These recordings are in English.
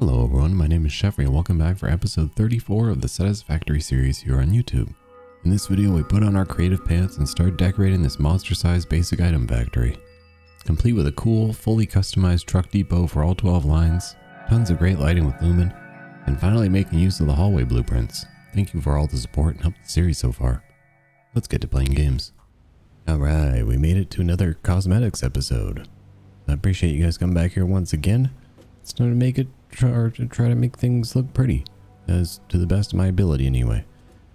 Hello everyone, my name is Jeffrey and welcome back for episode 34 of the Satisfactory series here on YouTube. In this video we put on our creative pants and start decorating this monster-sized basic item factory. Complete with a cool, fully customized truck depot for all 12 lines, tons of great lighting with Lumen, and finally making use of the hallway blueprints. Thank you for all the support and help the series so far. Let's get to playing games. Alright, we made it to another cosmetics episode. I appreciate you guys coming back here once again. It's time to make it try to make things look pretty, as to the best of my ability anyway.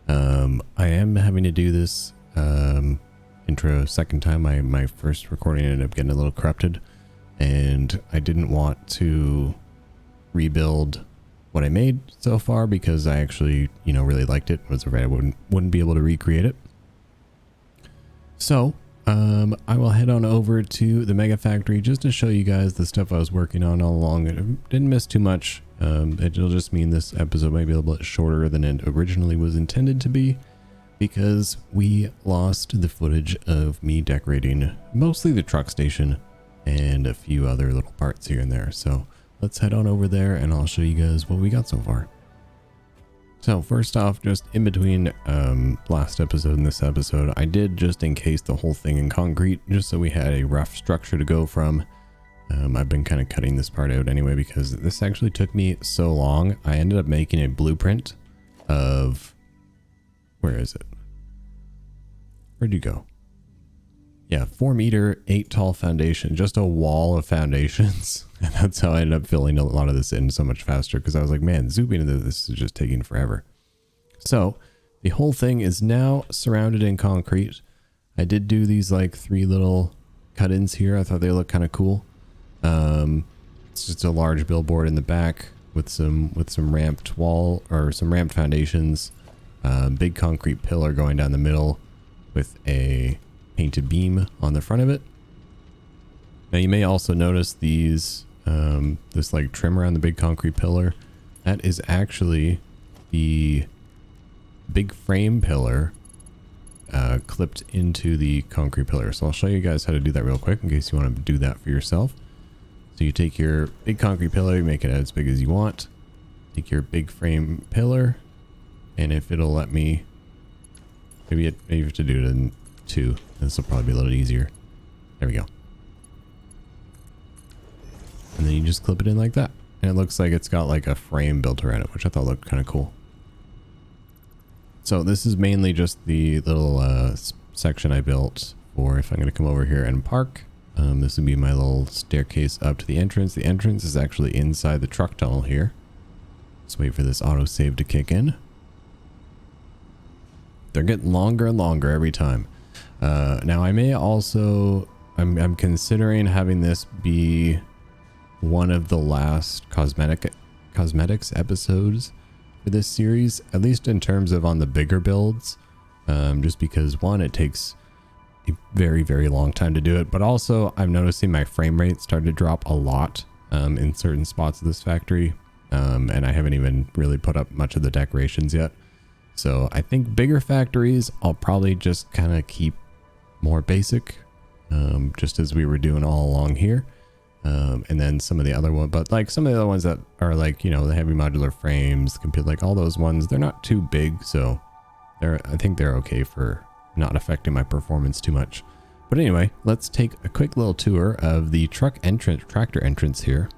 I am having to do this intro a second time. My first recording ended up getting a little corrupted, and I didn't want to rebuild what I made so far because I actually, really liked it. Was afraid I wouldn't be able to recreate it. So I will head on over to the Mega Factory just to show you guys the stuff I was working on all along. It didn't miss too much. It'll just mean this episode might be a little bit shorter than it originally was intended to be, because we lost the footage of me decorating mostly the truck station and a few other little parts here and there. So let's head on over there and I'll show you guys what we got so far. So first off, just in between last episode and this episode, I did just encase the whole thing in concrete just so we had a rough structure to go from. I've been kind of cutting this part out anyway because this actually took me so long. I ended up making a blueprint of... Where is it? Where'd you go? Yeah, 4 meter, 8 tall foundation, just a wall of foundations. And that's how I ended up filling a lot of this in so much faster, because I was like, man, zooming into this is just taking forever. So the whole thing is now surrounded in concrete. I did do these like 3 little cut-ins here. I thought they looked kind of cool. It's just a large billboard in the back with some ramped wall, or some ramped foundations. Big concrete pillar going down the middle with a painted beam on the front of it. Now you may also notice these this like trim around the big concrete pillar. That is actually the big frame pillar clipped into the concrete pillar. So I'll show you guys how to do that real quick in case you want to do that for yourself. So you take your big concrete pillar, you make it as big as you want. Take your big frame pillar, and if it'll let me, maybe you have to do it in 2. This will probably be a little easier. There we go. And then you just clip it in like that. And it looks like it's got like a frame built around it, which I thought looked kind of cool. So this is mainly just the little section I built for if I'm going to come over here and park. This would be my little staircase up to the entrance. The entrance is actually inside the truck tunnel here. Let's wait for this autosave to kick in. They're getting longer and longer every time. Now I may also, I'm considering having this be one of the last cosmetics episodes for this series, at least in terms of on the bigger builds, just because one, it takes a very, very long time to do it, but also I'm noticing my frame rate started to drop a lot in certain spots of this factory, and I haven't even really put up much of the decorations yet. So I think bigger factories I'll probably just kind of keep more basic, just as we were doing all along here. And then some of the other ones, but like some of the other ones that are like, the heavy modular frames, like all those ones, they're not too big. So I think they're okay for not affecting my performance too much. But anyway, let's take a quick little tour of the tractor entrance here.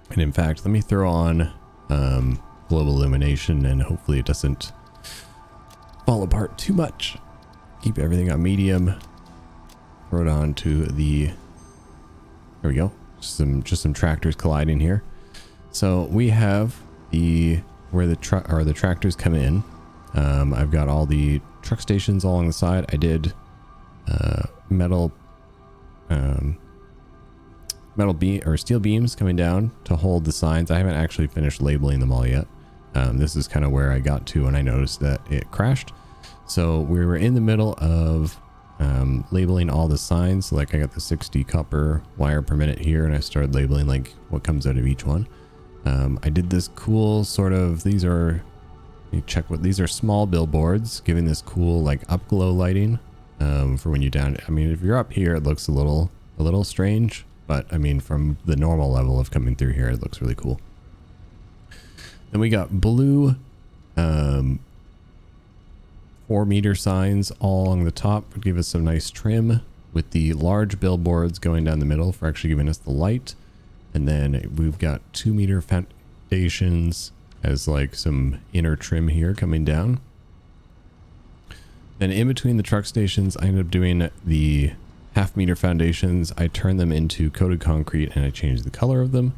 And in fact, let me throw on, global illumination, and hopefully it doesn't fall apart too much. Keep everything on medium. Throw it on to the... There we go. Just some tractors colliding here. So we have where the tractors come in. I've got all the truck stations along the side. I did metal beam or steel beams coming down to hold the signs. I haven't actually finished labeling them all yet. This is kind of where I got to when I noticed that it crashed. So we were in the middle of labeling all the signs. So like I got the 60 copper wire per minute here, and I started labeling like what comes out of each one. I did this cool sort of, these are small billboards giving this cool like upglow lighting for when you're down. I mean, if you're up here, it looks a little strange, but I mean, from the normal level of coming through here, it looks really cool. Then we got blue 4-meter signs all along the top, give us some nice trim, with the large billboards going down the middle for actually giving us the light. And then we've got 2-meter foundations as like some inner trim here coming down. Then in between the truck stations, I ended up doing the 1/2-meter foundations. I turned them into coated concrete and I changed the color of them.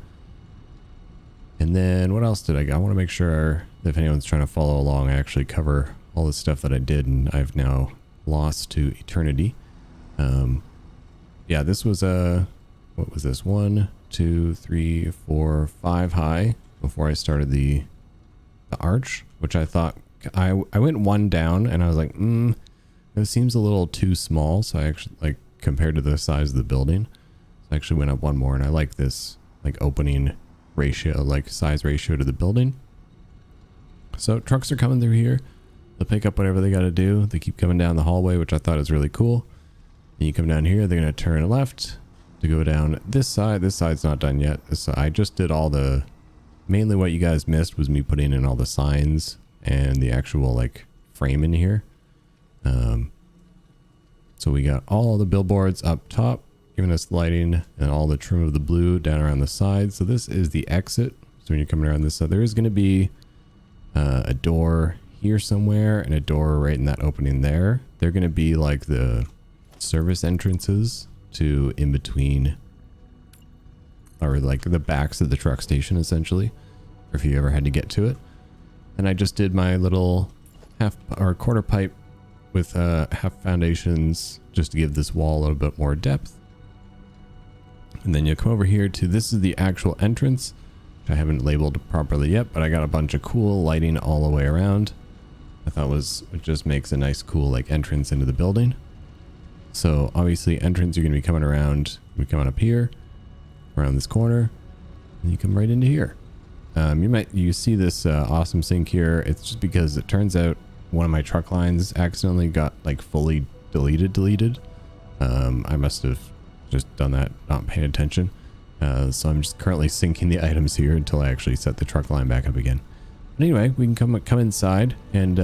And then what else did I want to make sure that if anyone's trying to follow along, I actually cover all the stuff that I did and I've now lost to eternity. Yeah, this was what was this? 1, 2, 3, 4, 5 high before I started the arch, which I thought I went 1 down and I was like, it seems a little too small. So I actually, like, compared to the size of the building, so I actually went up 1 more, and I like this like opening ratio, like size ratio to the building. So trucks are coming through here. They'll pick up whatever they got to do. They keep coming down the hallway, which I thought is really cool. And you come down here, they're going to turn left to go down this side. This side's not done yet. I just did all the, mainly what you guys missed was me putting in all the signs and the actual like frame in here. So we got all the billboards up top, giving us lighting, and all the trim of the blue down around the side. So this is the exit. So when you're coming around this side, there is going to be a door here somewhere and a door right in that opening there. They're going to be like the service entrances to in between, or like the backs of the truck station essentially, or if you ever had to get to it. And I just did my little half or quarter pipe with half foundations just to give this wall a little bit more depth. And then you'll come over here to, this is the actual entrance, which I haven't labeled properly yet, but I got a bunch of cool lighting all the way around. I thought it just makes a nice cool like entrance into the building. So obviously entrance, you're going to be coming around, we're coming up here, around this corner, and you come right into here. You see this awesome sink here. It's just because it turns out one of my truck lines accidentally got like fully deleted. I must have just done that, not paying attention. So I'm just currently syncing the items here until I actually set the truck line back up again. But anyway, we can come inside, and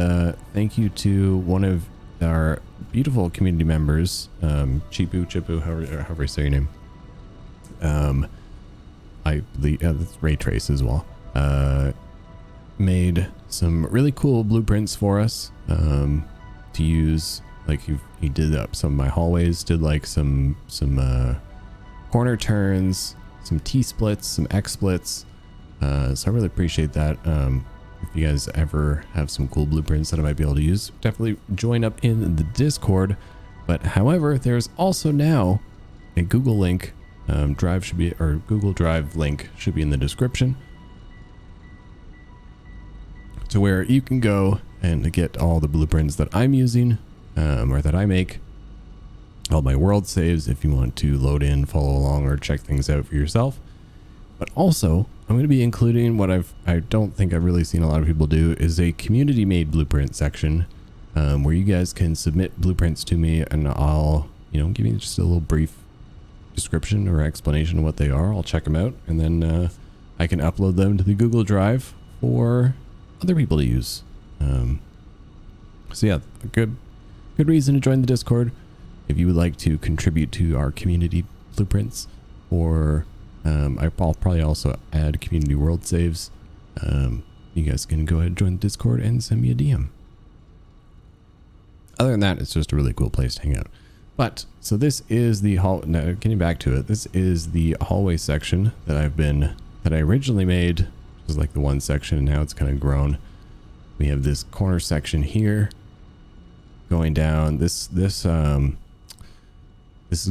thank you to one of our beautiful community members, Chipu, however you say your name. That's Ray Trace as well. Made some really cool blueprints for us to use. Like he did up some of my hallways, did like some corner turns, some T-splits, some X-splits. So I really appreciate that. If you guys ever have some cool blueprints that I might be able to use, definitely join up in the Discord. But however, there's also now a Google link. Google Drive link should be in the description, to where you can go and get all the blueprints that I'm using, or that I make, all my world saves if you want to load in, follow along, or check things out for yourself. But also, I'm going to be including what I don't think I've really seen a lot of people do, is a community made blueprint section, where you guys can submit blueprints to me, and I'll, give you just a little brief description or explanation of what they are. I'll check them out, and then I can upload them to the Google Drive for other people to use. So yeah, a good reason to join the Discord if you would like to contribute to our community blueprints, or I'll probably also add community world saves. You guys can go ahead and join the Discord and send me a DM. Other than that, it's just a really cool place to hang out. But so this is the now getting back to it, this is the hallway section that I originally made. It was like the one section, and now it's kind of grown. We have this corner section here going down. This is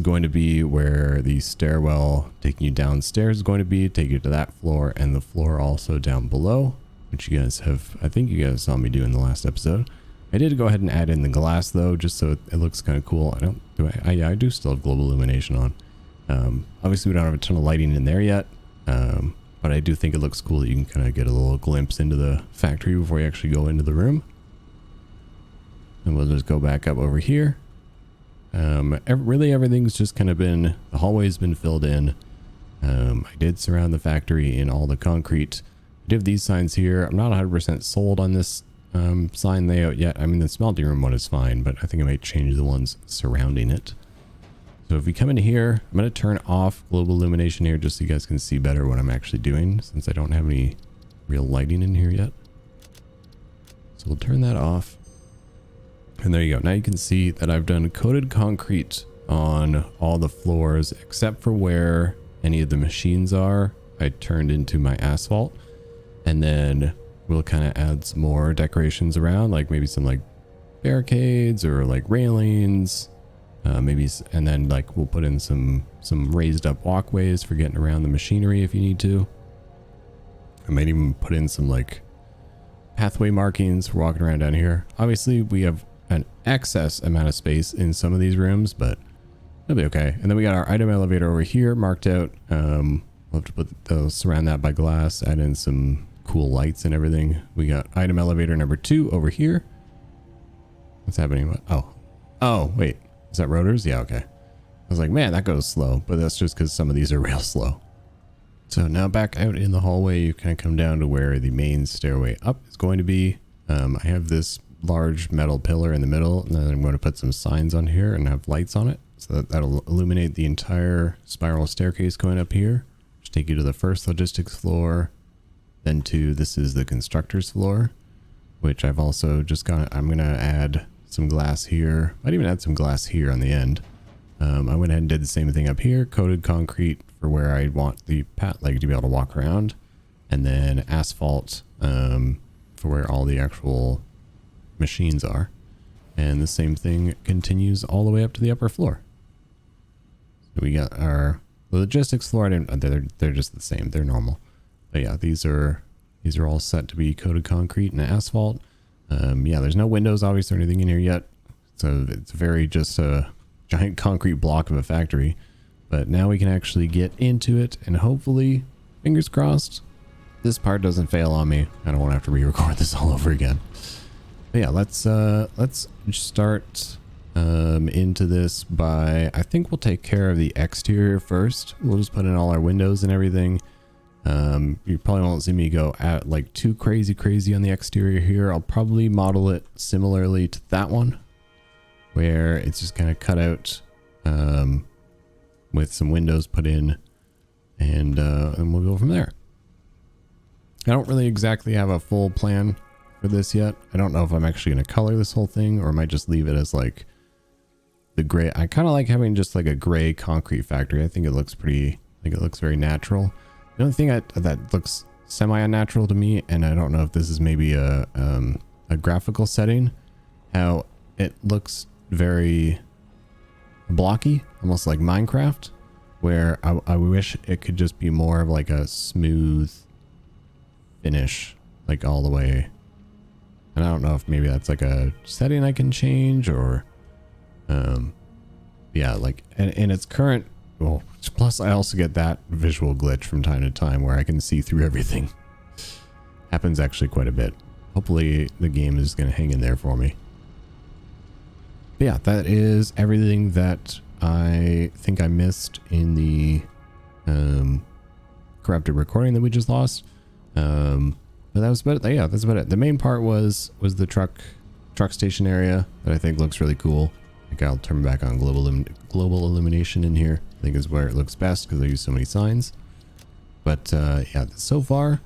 going to be where the stairwell taking you downstairs is going to be, take you to that floor, and the floor also down below, which you guys have, I think you guys saw me do in the last episode. I did go ahead and add in the glass though, just so it looks kind of cool. I do still have global illumination on. Obviously we don't have a ton of lighting in there yet, but I do think it looks cool that you can kind of get a little glimpse into the factory before you actually go into the room. And we'll just go back up over here. Really everything's just kind of been, the hallway's been filled in. I did surround the factory in all the concrete do have these signs here. I'm not 100% sold on this sign layout yet. I mean, the smelting room one is fine, but I think I might change the ones surrounding it. So if we come into here, I'm going to turn off global illumination here just so you guys can see better what I'm actually doing, since I don't have any real lighting in here yet. So we'll turn that off. And there you go. Now you can see that I've done coated concrete on all the floors except for where any of the machines are. I turned into my asphalt, and then we'll kind of add some more decorations around, like maybe some like barricades or like railings, maybe, and then like we'll put in some raised up walkways for getting around the machinery if you need to. I might even put in some like pathway markings for walking around down here. Obviously we have an excess amount of space in some of these rooms, but that'll be okay. And then we got our item elevator over here marked out. We'll have to put those, surround that by glass, add in some cool lights and everything. We got item elevator number 2 over here. What's happening? Oh, wait. Is that rotors? Yeah, okay. I was like, man, that goes slow, but that's just because some of these are real slow. So now back out in the hallway, you kind of come down to where the main stairway up is going to be. I have this large metal pillar in the middle, and then I'm going to put some signs on here and have lights on it. So that'll illuminate the entire spiral staircase going up here. Just take you to the first logistics floor, then to, this is the constructor's floor, which I've also just got, I'm going to add some glass here. Might even add some glass here on the end. I went ahead and did the same thing up here, coated concrete for where I want the path leg to be able to walk around, and then asphalt for where all the actual machines are. And the same thing continues all the way up to the upper floor. So we got our logistics floor. They're just the same. They're normal. But yeah, these are all set to be coated concrete and asphalt. Yeah, there's no windows obviously or anything in here yet. So it's very just a giant concrete block of a factory. But now we can actually get into it, and hopefully, fingers crossed, this part doesn't fail on me. I don't want to have to re-record this all over again. But yeah, let's start into this by, I think we'll take care of the exterior first. We'll just put in all our windows and everything. You probably won't see me go at like too crazy on the exterior here. I'll probably model it similarly to that one, where it's just kind of cut out with some windows put in, and we'll go from there. I don't really exactly have a full plan for this yet. I don't know if I'm actually going to color this whole thing, or I might just leave it as like the gray. I kind of like having just like a gray concrete factory. I think it looks pretty, I think it looks very natural. The only thing that looks semi-unnatural to me, and I don't know if this is maybe a graphical setting, how it looks very blocky, almost like Minecraft, where I wish it could just be more of like a smooth finish, like all the way. And I don't know if maybe that's like a setting I can change, or yeah, like in its current, well, plus I also get that visual glitch from time to time where I can see through everything. Happens actually quite a bit. Hopefully the game is going to hang in there for me. But yeah, that is everything that I think I missed in the corrupted recording that we just lost. But that was about it. Yeah, that's about it. The main part was the truck station area that I think looks really cool. Like, I'll turn back on global illumination in here. I think is where it looks best because I use so many signs. But yeah, so far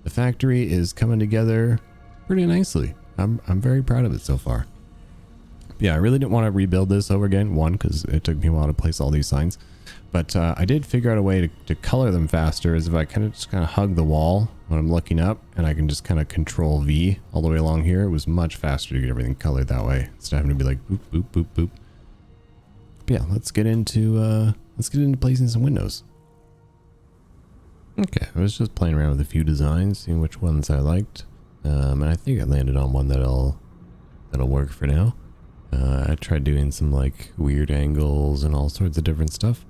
the factory is coming together pretty nicely. I'm very proud of it so far. Yeah, I really didn't want to rebuild this over again. One, because it took me a while to place all these signs. But I did figure out a way to color them faster, is if I just kind of hug the wall when I'm looking up, and I can just kind of control V all the way along here. It was much faster to get everything colored that way, instead of having to be like boop, boop, boop, boop. But yeah, let's get into placing some windows. Okay, I was just playing around with a few designs, seeing which ones I liked. And I think I landed on one that'll work for now. I tried doing some like weird angles and all sorts of different stuff.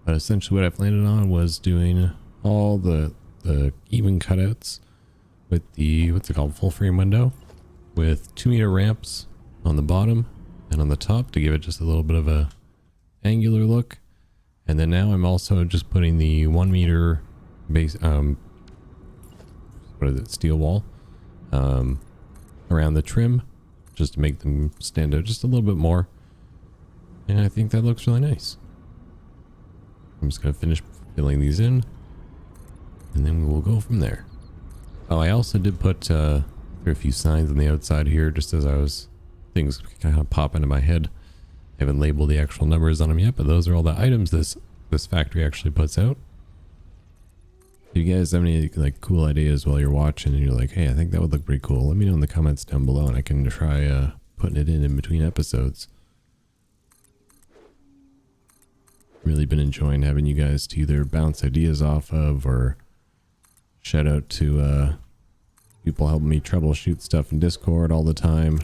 But essentially what I've landed on was doing all the even cutouts with the, what's it called, full frame window, with 2-meter ramps on the bottom and on the top to give it just a little bit of a angular look. And then now I'm also just putting the 1 meter base what is it, steel wall around the trim, just to make them stand out just a little bit more. And I think that looks really nice. I'm just going to finish filling these in, and then we'll go from there. Oh, I also did put a few signs on the outside here, just as things kind of pop into my head. I haven't labeled the actual numbers on them yet, but those are all the items this factory actually puts out. If you guys have any like cool ideas while you're watching and you're like, hey, I think that would look pretty cool, let me know in the comments down below and I can try putting it in between episodes. Really been enjoying having you guys to either bounce ideas off of, or shout out to people helping me troubleshoot stuff in Discord all the time.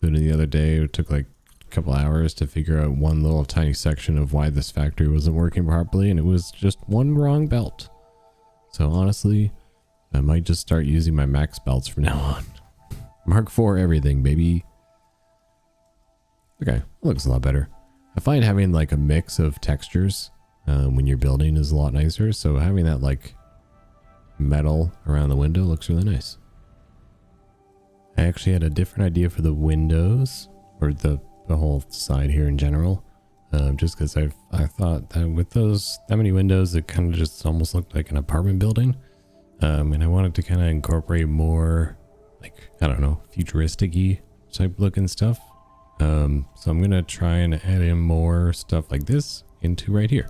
Including the other day, it took like a couple hours to figure out one little tiny section of why this factory wasn't working properly, and it was just one wrong belt. So honestly, I might just start using my max belts from now on. Mark IV everything, baby. Okay, that looks a lot better. I find having like a mix of textures when you're building is a lot nicer. So having that like metal around the window looks really nice. I actually had a different idea for the windows, or the whole side here in general. Just because I thought that with that many windows, it kind of just almost looked like an apartment building. And I wanted to kind of incorporate more like, I don't know, futuristic-y type looking stuff. So I'm going to try and add in more stuff like this into right here.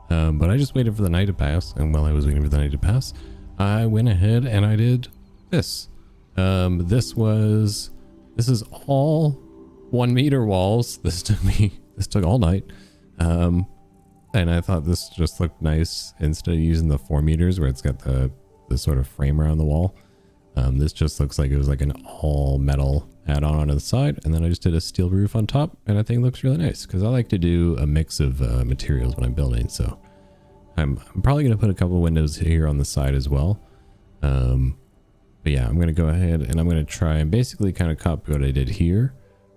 But I just waited for the night to pass. And while I was waiting for the night to pass, I went ahead and I did this. This is all 1 meter walls. This took all night. And I thought this just looked nice instead of using the 4 meters where it's got the sort of frame around the wall. This just looks like it was like an all metal add-on onto the side, and then I just did a steel roof on top, and I think it looks really nice because I like to do a mix of materials when I'm building. So I'm probably going to put a couple windows here on the side as well. But yeah, I'm going to go ahead and I'm going to try and basically kind of copy what I did here,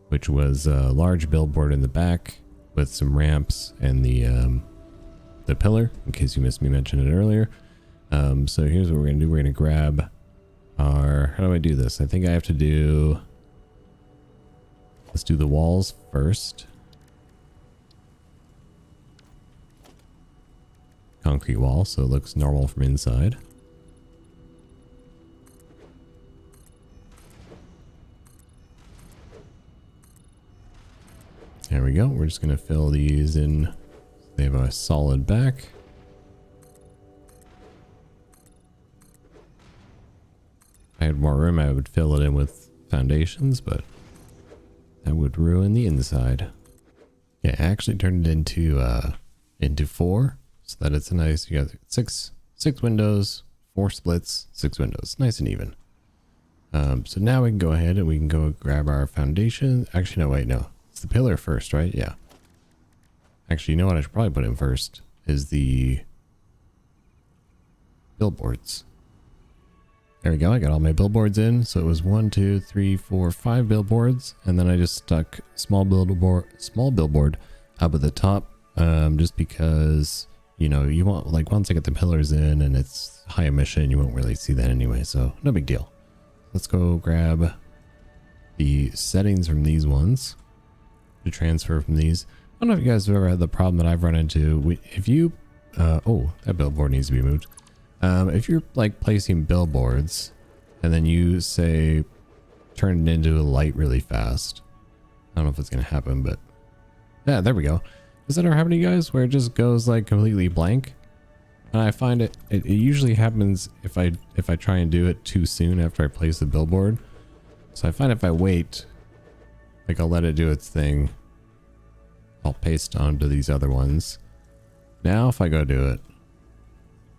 which was a large billboard in the back with some ramps and the pillar, in case you missed me mention it earlier. So here's what we're going to do. We're going to grab our, how do I do this? I think I have to do, let's do the walls first. Concrete wall, so it looks normal from inside. There we go. We're just going to fill these in. They have a solid back. If I had more room, I would fill it in with foundations, but that would ruin the inside. Yeah, I actually turned it into 4, so that it's a nice, you got six windows, 4 splits, 6 windows, nice and even. So now we can go ahead and we can go grab our foundation. Actually, no, wait, no. It's the pillar first, right? Yeah. Actually, you know what I should probably put in first is the billboards. There we go. I got all my billboards in. So it was 1, 2, 3, 4, 5 billboards. And then I just stuck small billboard up at the top. Just because, you know, you want, like, once I get the pillars in and it's high emission, you won't really see that anyway. So no big deal. Let's go grab the settings from these ones to transfer from these. I don't know if you guys have ever had the problem that I've run into. If you, oh, that billboard needs to be moved. If you're like placing billboards and then you say turn it into a light really fast, I don't know if it's going to happen, but yeah, there we go. Does that ever happen to you guys where it just goes like completely blank? And I find it usually happens if I try and do it too soon after I place the billboard. So I find if I wait, like I'll let it do its thing, I'll paste onto these other ones. Now if I go do it,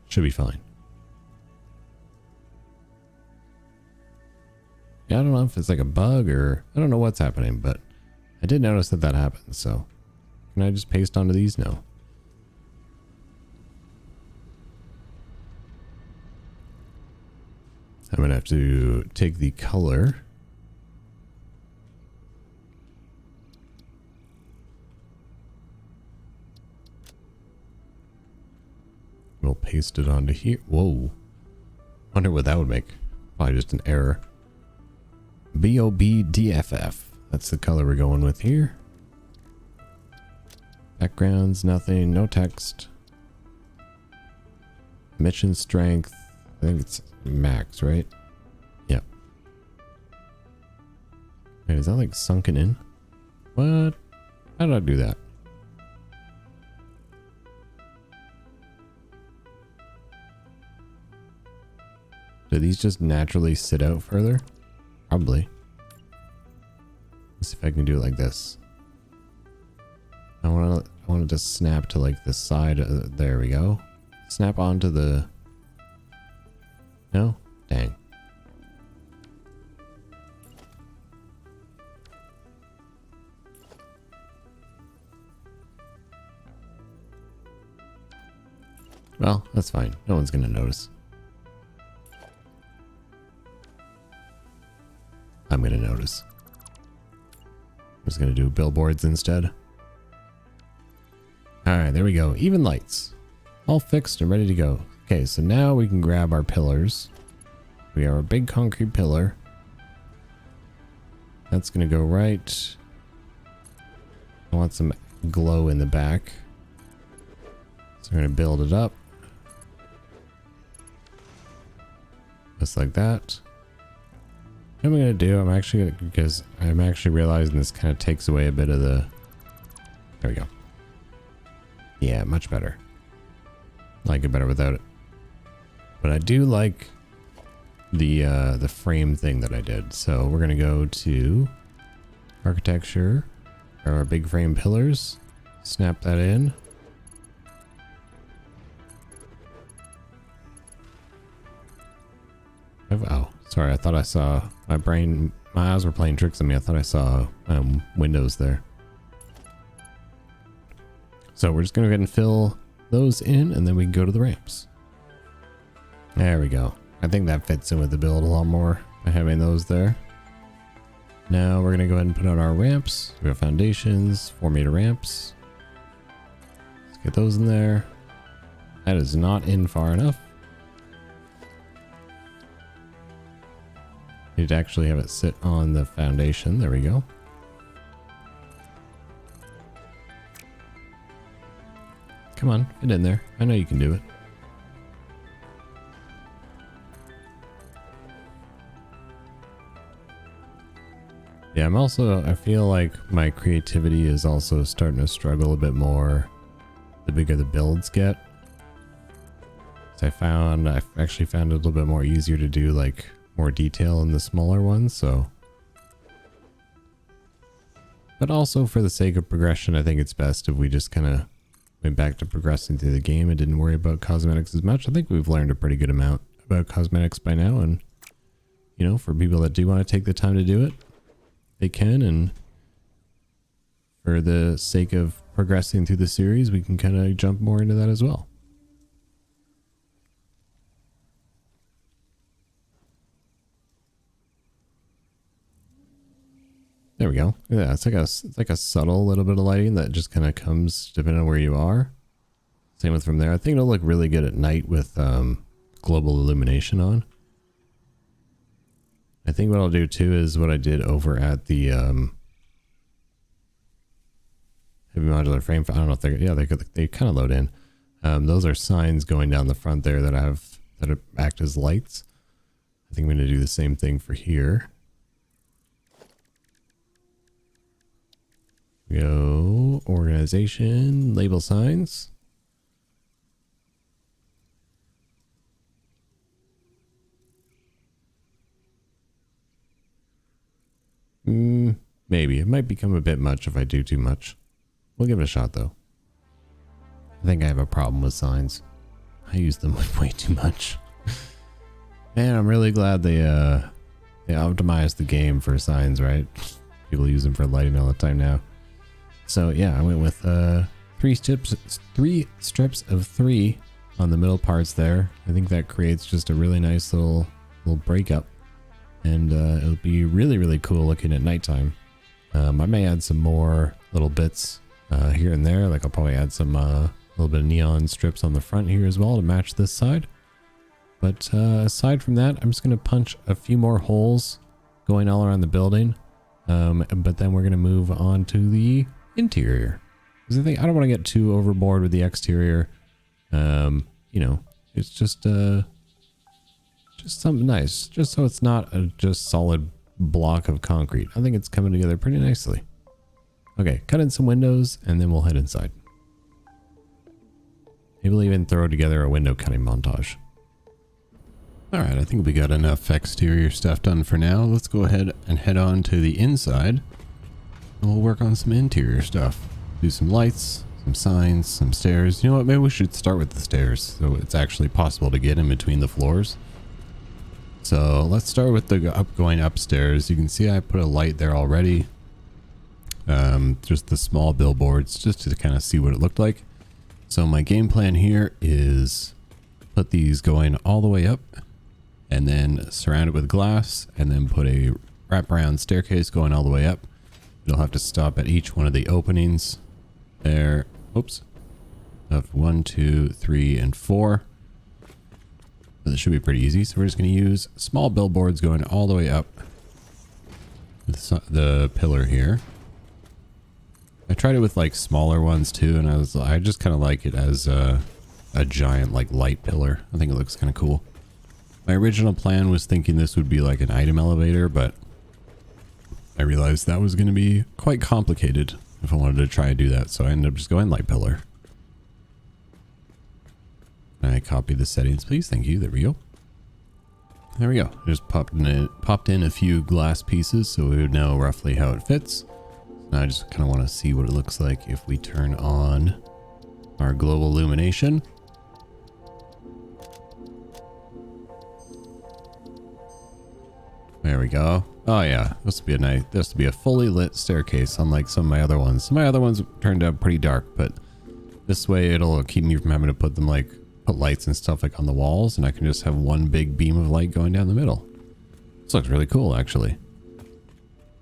should be fine. Yeah, I don't know if it's like a bug or I don't know what's happening, but I did notice that happens. So can I just paste onto these? No. I'm gonna have to take the color. We'll paste it onto here. Whoa. Wonder what that would make. Probably just an error. BOBDFF. That's the color we're going with here. Backgrounds, nothing, no text. Emission strength. I think it's max, right? Yep. Wait, is that like sunken in? What? How did I do that? Do these just naturally sit out further? Probably. Let's see if I can do it like this. I want to just snap to like the side. There we go. Snap onto the... No? Dang. Well, that's fine. No one's gonna notice. I'm gonna notice. I'm just gonna do billboards instead. Alright, there we go. Even lights. All fixed and ready to go. Okay, so now we can grab our pillars. We have a big concrete pillar. That's gonna go right. I want some glow in the back. So we're gonna build it up. Just like that. What am I gonna do? I'm actually gonna, because I'm actually realizing this kind of takes away a bit of the... There we go. Yeah, much better. Like it better without it. But I do like the frame thing that I did. So we're gonna go to architecture, our big frame pillars, snap that in. Oh, sorry. I thought I saw my eyes were playing tricks on me. I thought I saw windows there. So we're just going to go ahead and fill those in and then we can go to the ramps. There we go. I think that fits in with the build a lot more by having those there. Now we're going to go ahead and put on our ramps. We have foundations, 4-meter ramps. Let's get those in there. That is not in far enough. Need to actually have it sit on the foundation. There we go. Come on, get in there. I know you can do it. Yeah, I feel like my creativity is also starting to struggle a bit more the bigger the builds get. So I've actually found it a little bit more easier to do like more detail in the smaller ones, so. But also for the sake of progression, I think it's best if we just kind of went back to progressing through the game and didn't worry about cosmetics as much. I think we've learned a pretty good amount about cosmetics by now, and you know, for people that do want to take the time to do it, they can, and for the sake of progressing through the series, we can kind of jump more into that as well. There we go. Yeah, it's like a subtle little bit of lighting that just kind of comes depending on where you are. Same with from there. I think it'll look really good at night with global illumination on. I think what I'll do too is what I did over at the heavy modular frame. I don't know if they kind of load in. Those are signs going down the front there that act as lights. I think I'm going to do the same thing for here. Go organization, label signs. Maybe it might become a bit much if I do too much. We'll give it a shot though. I think I have a problem with signs. I use them way too much. Man, I'm really glad they optimized the game for signs, right? People use them for lighting all the time now. So yeah, I went with 3 strips of 3 on the middle parts there. I think that creates just a really nice little breakup, and it'll be really cool looking at nighttime. I may add some more little bits here and there. Like I'll probably add some little bit of neon strips on the front here as well to match this side. But aside from that, I'm just going to punch a few more holes going all around the building. But then we're going to move on to the interior. Because I don't want to get too overboard with the exterior. You know, it's just something nice. Just so it's not a just solid block of concrete. I think it's coming together pretty nicely. Okay, cut in some windows and then we'll head inside. Maybe we'll even throw together a window cutting montage. Alright, I think we got enough exterior stuff done for now. Let's go ahead and head on to the inside. And we'll work on some interior stuff. Do some lights, some signs, some stairs. You know what, maybe we should start with the stairs so it's actually possible to get in between the floors. So let's start with the going upstairs. You can see I put a light there already. Just the small billboards just to kind of see what it looked like. So my game plan here is put these going all the way up and then surround it with glass and then put a wraparound staircase going all the way up. You'll have to stop at each one of the openings there. Oops. Of 1, 2, 3, and 4. So this should be pretty easy. So we're just going to use small billboards going all the way up the pillar here. I tried it with like smaller ones too, and I just kind of like it as a giant like light pillar. I think it looks kind of cool. My original plan was thinking this would be like an item elevator, but I realized that was going to be quite complicated if I wanted to try to do that, so I ended up just going light pillar. Can I copy the settings, please? Thank you. There we go. There we go. I just popped in a few glass pieces so we would know roughly how it fits. Now I just kind of want to see what it looks like if we turn on our global illumination. There we go. Oh yeah, this will be a fully lit staircase, unlike some of my other ones. My other ones turned out pretty dark, but this way it'll keep me from having to put lights and stuff like on the walls, and I can just have one big beam of light going down the middle. This looks really cool, actually.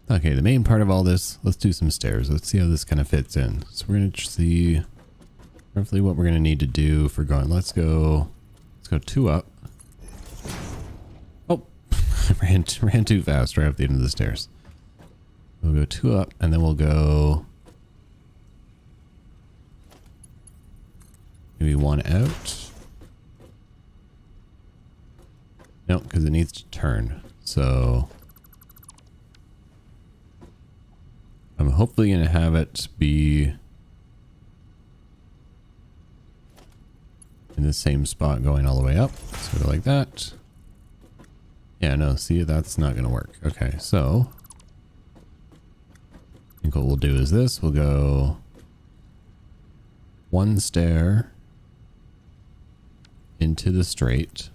Okay, the main part of all this, let's do some stairs. Let's see how this kind of fits in. So we're going to see roughly what we're going to need to do for going. Let's go 2 up. Oh, I ran too fast right up the end of the stairs. We'll go 2 up and then we'll go maybe 1 out. No, because it needs to turn. So I'm hopefully going to have it be in the same spot going all the way up. Sort of like that. Yeah, no, see, that's not going to work. Okay, so I think what we'll do is this. We'll go 1 stair into the straight.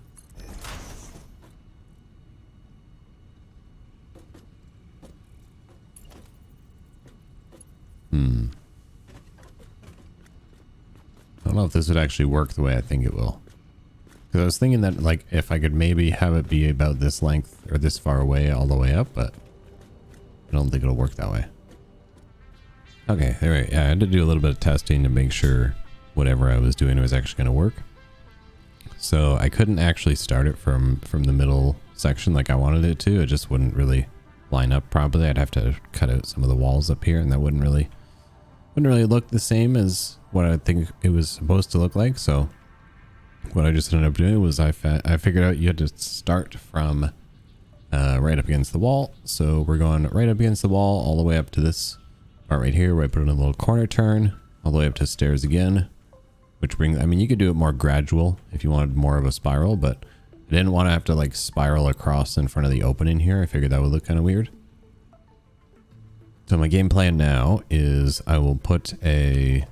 I don't know if this would actually work the way I think it will. Because I was thinking that, like, if I could maybe have it be about this length or this far away all the way up, but I don't think it'll work that way. Okay, there we go. Yeah, I had to do a little bit of testing to make sure whatever I was doing was actually going to work. So I couldn't actually start it from the middle section like I wanted it to. It just wouldn't really line up properly. I'd have to cut out some of the walls up here, and that wouldn't really look the same as what I think it was supposed to look like. So what I just ended up doing was I figured out you had to start from right up against the wall. So we're going right up against the wall all the way up to this part right here where I put in a little corner turn all the way up to stairs again, which brings, I mean, you could do it more gradual if you wanted more of a spiral, but I didn't want to have to like spiral across in front of the opening here. I figured that would look kind of weird. So my game plan now is I will put a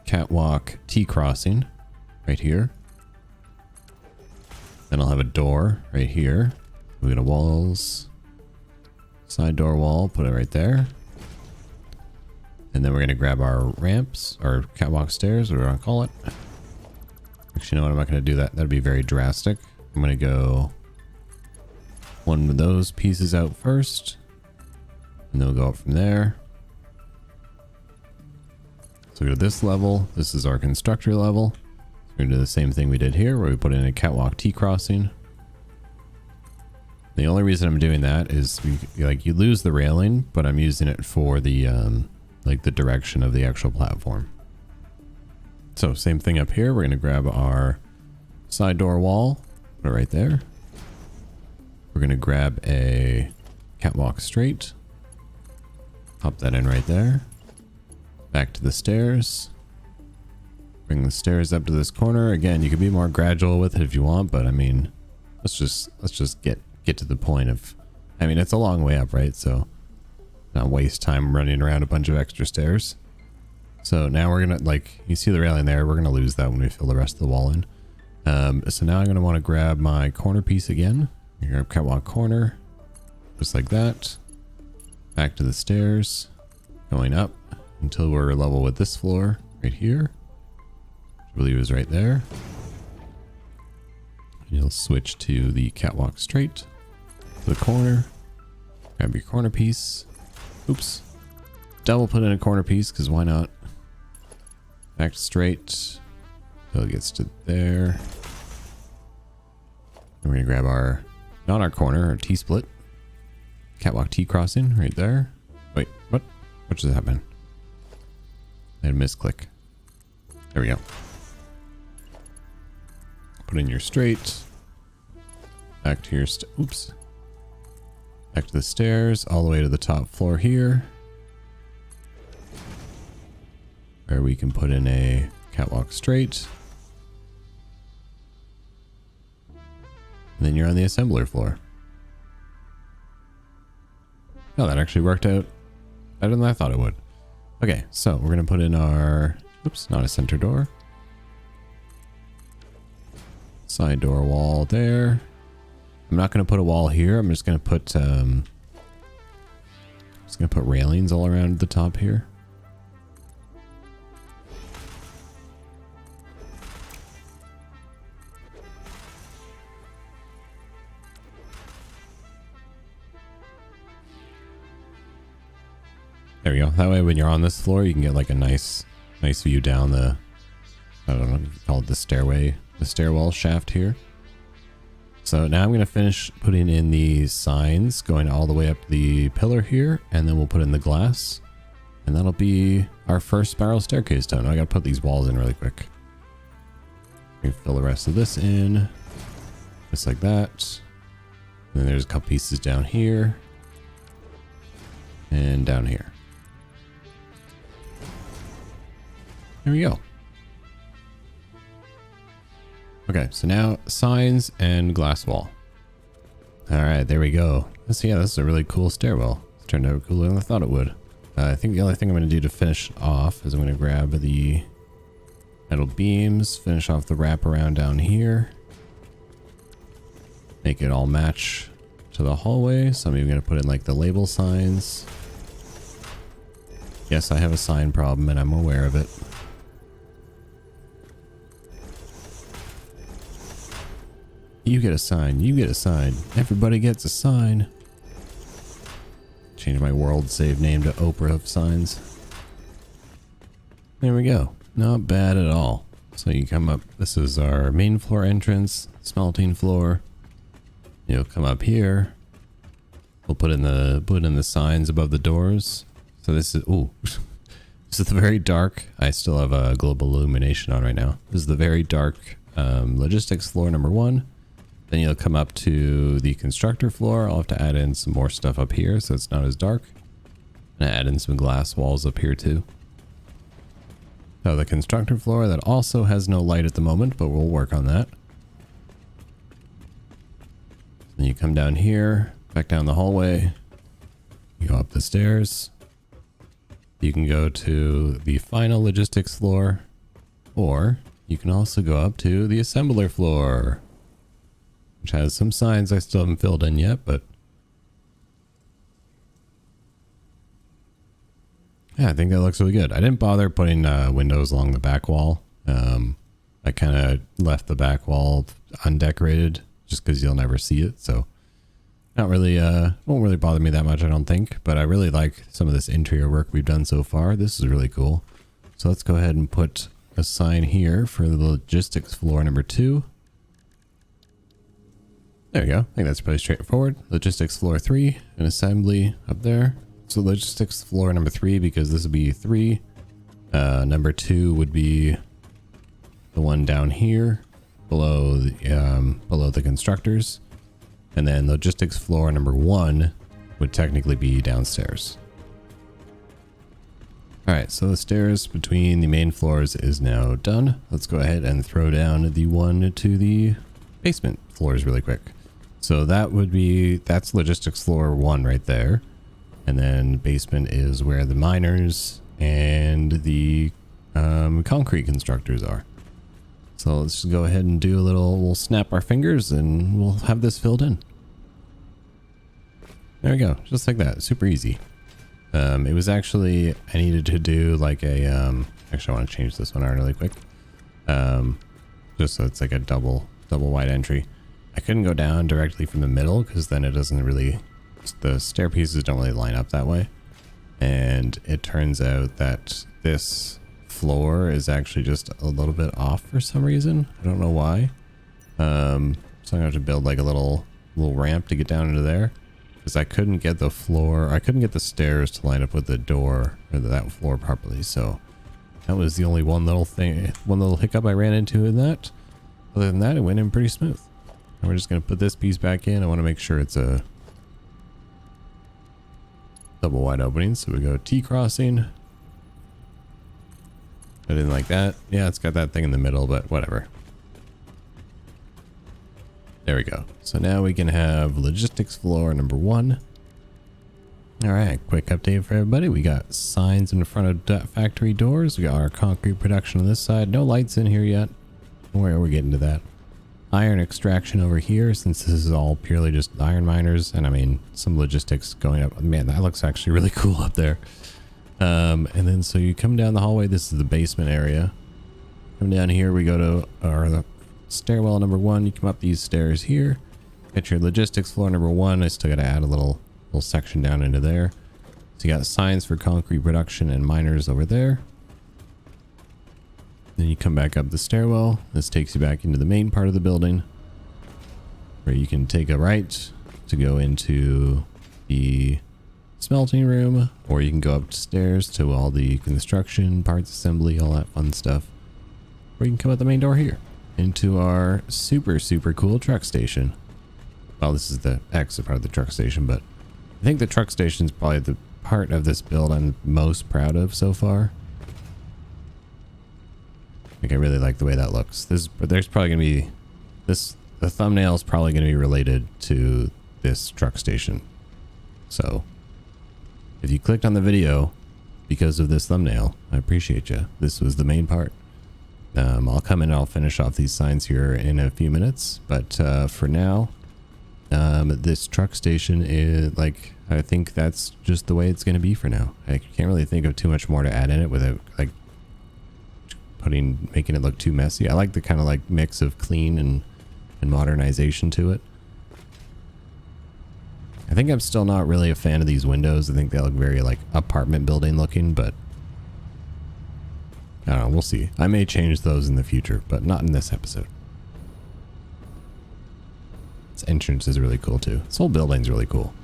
catwalk T-crossing right here. Then I'll have a door right here. We got a walls, side door wall, put it right there. And then we're going to grab our ramps, or catwalk stairs, whatever I want to call it. Actually, you know what? I'm not going to do that. That'd be very drastic. I'm going to go one of those pieces out first. And then we'll go up from there. So we go to this level. This is our constructor level. So We're going to do the same thing we did here, where we put in a catwalk T-crossing. The only reason I'm doing that is you lose the railing, but I'm using it for the like the direction of the actual platform. So same thing up here. We're going to grab our side door wall, put it right there. We're going to grab a catwalk straight, pop that in right there. Back to the stairs. Bring the stairs up to this corner. Again, you can be more gradual with it if you want, but I mean, let's just get to the point of, I mean, it's a long way up, right? So not waste time running around a bunch of extra stairs. So now we're gonna, like, you see the railing there, we're gonna lose that when we fill the rest of the wall in. So now I'm gonna want to grab my corner piece again. Grab catwalk corner, just like that. Back to the stairs, going up until we're level with this floor right here. I believe it was right there. You'll switch to the catwalk straight to the corner. Grab your corner piece. Oops. Double put in a corner piece, because why not? Back straight till it gets to there. And we're gonna grab our, not our corner, our T-split. Catwalk T-crossing right there. Wait, what? What just happened? I had a misclick. There we go. Put in your straight. Back to your oops. Back to the stairs, all the way to the top floor here. Where we can put in a catwalk straight. And then you're on the assembler floor. Oh, that actually worked out better than I thought it would. Okay, so we're going to put in our, oops, not a center door. Side door wall there. I'm not going to put a wall here. I'm just going to put railings all around the top here. There we go. That way when you're on this floor, you can get like a nice view down the, I don't know, you call it the stairwell shaft here. So now I'm going to finish putting in these signs going all the way up the pillar here, and then we'll put in the glass, and that'll be our first spiral staircase done. I got to put these walls in really quick. We fill the rest of this in just like that. And then there's a couple pieces down here and down here. There we go. Okay, so now signs and glass wall. All right, there we go. So yeah, this is a really cool stairwell. It's turned out cooler than I thought it would. I think the only thing I'm going to do to finish off is I'm going to grab the metal beams, finish off the wraparound down here. Make it all match to the hallway. So I'm even going to put in like the label signs. Yes, I have a sign problem and I'm aware of it. You get a sign, you get a sign, everybody gets a sign. Change my world save name to Oprah of signs. There we go. Not bad at all. So you come up, this is our main floor entrance, smelting floor. You'll come up here. We'll put in the signs above the doors. So this is, ooh, this is the very dark. I still have a global illumination on right now. This is the very dark logistics floor number 1. Then you'll come up to the constructor floor. I'll have to add in some more stuff up here so it's not as dark. And add in some glass walls up here too. So the constructor floor, that also has no light at the moment, but we'll work on that. Then you come down here, back down the hallway. You go up the stairs. You can go to the final logistics floor, or you can also go up to the assembler floor, which has some signs I still haven't filled in yet, but yeah, I think that looks really good. I didn't bother putting windows along the back wall. I kind of left the back wall undecorated just because you'll never see it, so not really, won't really bother me that much, I don't think, but I really like some of this interior work we've done so far. This is really cool. So let's go ahead and put a sign here for the logistics floor number 2. There you go. I think that's pretty straightforward. Logistics floor 3, an assembly up there. So logistics floor number 3, because this would be 3. Number 2 would be the one down here below the constructors. And then logistics floor number 1 would technically be downstairs. Alright, so the stairs between the main floors is now done. Let's go ahead and throw down the one to the basement floors really quick. So that's logistics floor 1 right there. And then basement is where the miners and the concrete constructors are. So let's just go ahead and do we'll snap our fingers and we'll have this filled in. There we go, just like that, super easy. It was actually, I needed to do like a, actually I want to change this one out really quick. Just so it's like a double wide entry. I couldn't go down directly from the middle because then it doesn't really, the stair pieces don't really line up that way. And it turns out that this floor is actually just a little bit off for some reason. I don't know why. So I'm gonna have to build like a little ramp to get down into there. Because I couldn't get the stairs to line up with the door or that floor properly. So that was the only one little hiccup I ran into in that. Other than that, it went in pretty smooth. And we're just going to put this piece back in. I want to make sure it's a double wide opening. So we go T crossing. I didn't like that. Yeah, it's got that thing in the middle, but whatever. There we go. So now we can have logistics floor number 1. All right, quick update for everybody. We got signs in front of factory doors. We got our concrete production on this side. No lights in here yet. We're getting to that. Iron extraction over here, since this is all purely just iron miners, and I mean some logistics going up. Man, that looks actually really cool up there. And then so you come down the hallway. This is the basement area. Come down here, we go to our stairwell number 1. You come up these stairs here. Get your logistics floor number 1. I still got to add a little section down into there. So you got signs for concrete production and miners over there. Then you come back up the stairwell. This takes you back into the main part of the building, where you can take a right to go into the smelting room, or you can go upstairs to all the construction, parts assembly, all that fun stuff. Or you can come out the main door here into our super cool truck station. Well, this is the exit part of the truck station, but I think the truck station is probably the part of this build I'm most proud of so far. Like, I really like the way that looks. There's probably gonna be the thumbnail is probably gonna be related to this truck station. So if you clicked on the video because of this thumbnail, I appreciate you. This was the main part. I'll come in and I'll finish off these signs here in a few minutes, but for now, this truck station is like, I think that's just the way it's going to be for now. I can't really think of too much more to add in it without like making it look too messy. I like the kind of like mix of clean and modernization to it. I think I'm still not really a fan of these windows. I think they look very like apartment building looking, but I don't know, we'll see. I may change those in the future, but not in this episode. This entrance is really cool too. This whole building's really cool.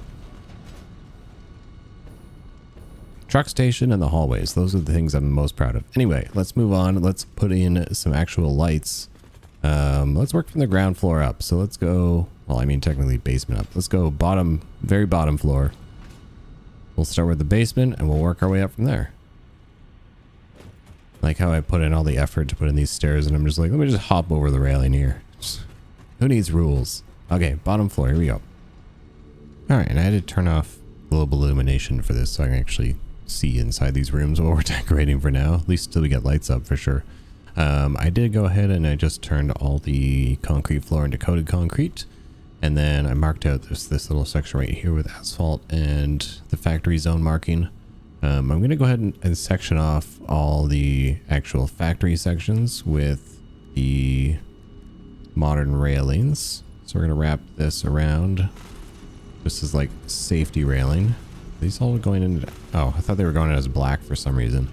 Truck station and the hallways. Those are the things I'm most proud of. Anyway, let's move on. Let's put in some actual lights. Let's work from the ground floor up. So let's go, well, I mean, technically basement up. Let's go very bottom floor. We'll start with the basement and we'll work our way up from there. Like how I put in all the effort to put in these stairs and I'm just like, let me just hop over the railing here. Who needs rules? Okay, bottom floor, here we go. All right, and I had to turn off global illumination for this so I can actually see inside these rooms while we're decorating for now, at least until we get lights up for sure. I did go ahead and I just turned all the concrete floor into coated concrete, and then I marked out this little section right here with asphalt and the factory zone marking. I'm going to go ahead and section off all the actual factory sections with the modern railings. So we're going to wrap this around. This is like safety railing. These all going in. Oh, I thought they were going in as black for some reason.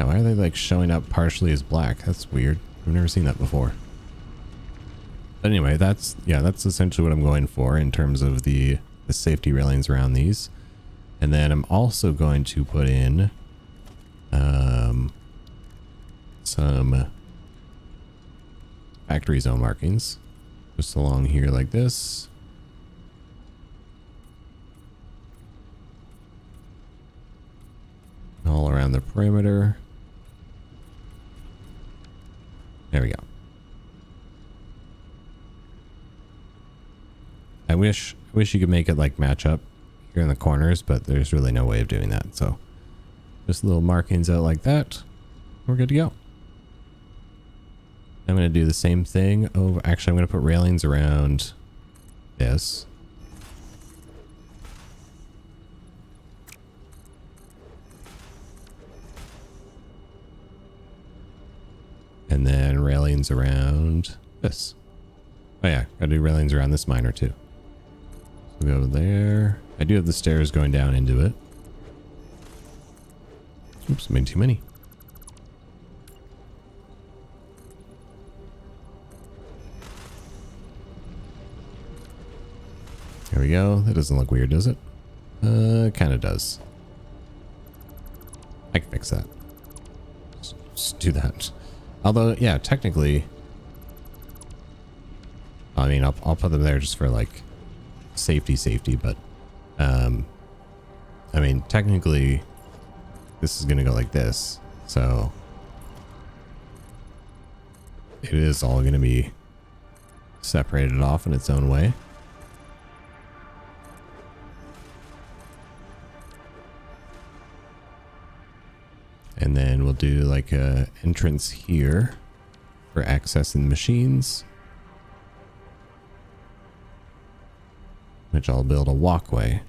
Yeah, why are they like showing up partially as black? That's weird. I've never seen that before. But anyway, that's essentially what I'm going for in terms of the safety railings around these. And then I'm also going to put in some factory zone markings just along here like this. All around the perimeter. There we go. I wish you could make it like match up here in the corners, but there's really no way of doing that. So just little markings out like that. We're good to go. I'm going to do the same thing over. Actually, I'm going to put railings around this. And then railings around this. Oh yeah, gotta do railings around this miner too. So go there. I do have the stairs going down into it. Oops, made too many. There we go. That doesn't look weird, does it? Kind of does. I can fix that. Just do that. Although, yeah, technically, I mean, I'll put them there just for like safety, but, I mean, technically, this is gonna go like this, so it is all gonna be separated off in its own way. And then we'll do like a entrance here for accessing machines, which I'll build a walkway.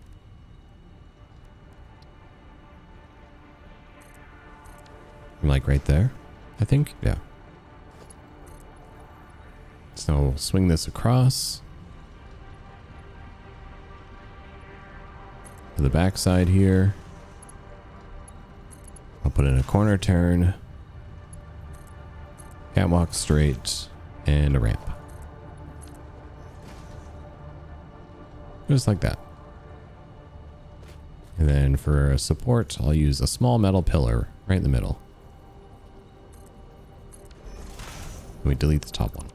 Like right there, I think. Yeah. So we'll swing this across to the back side here. I'll put in a corner turn, catwalk straight, and a ramp. Just like that. And then for a support, I'll use a small metal pillar right in the middle. Let me delete the top one.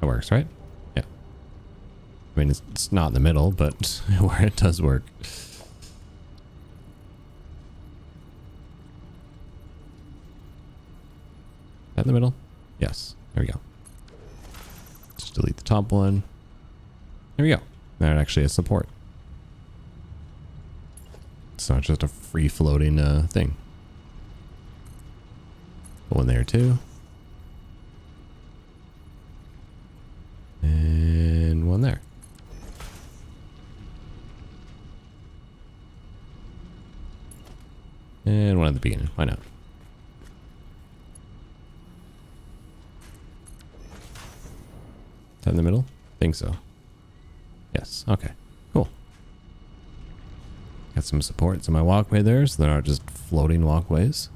That works, right? Yeah. I mean, it's not in the middle, but where it does work. That in the middle? Yes. There we go. Just delete the top one. There we go. Now it actually has support. It's not just a free floating thing. Put one there too. And one there. And one at the beginning. Why not? Is that in the middle? Think so. Yes. Okay. Cool. Got some supports in my walkway there, so they're not just floating walkways.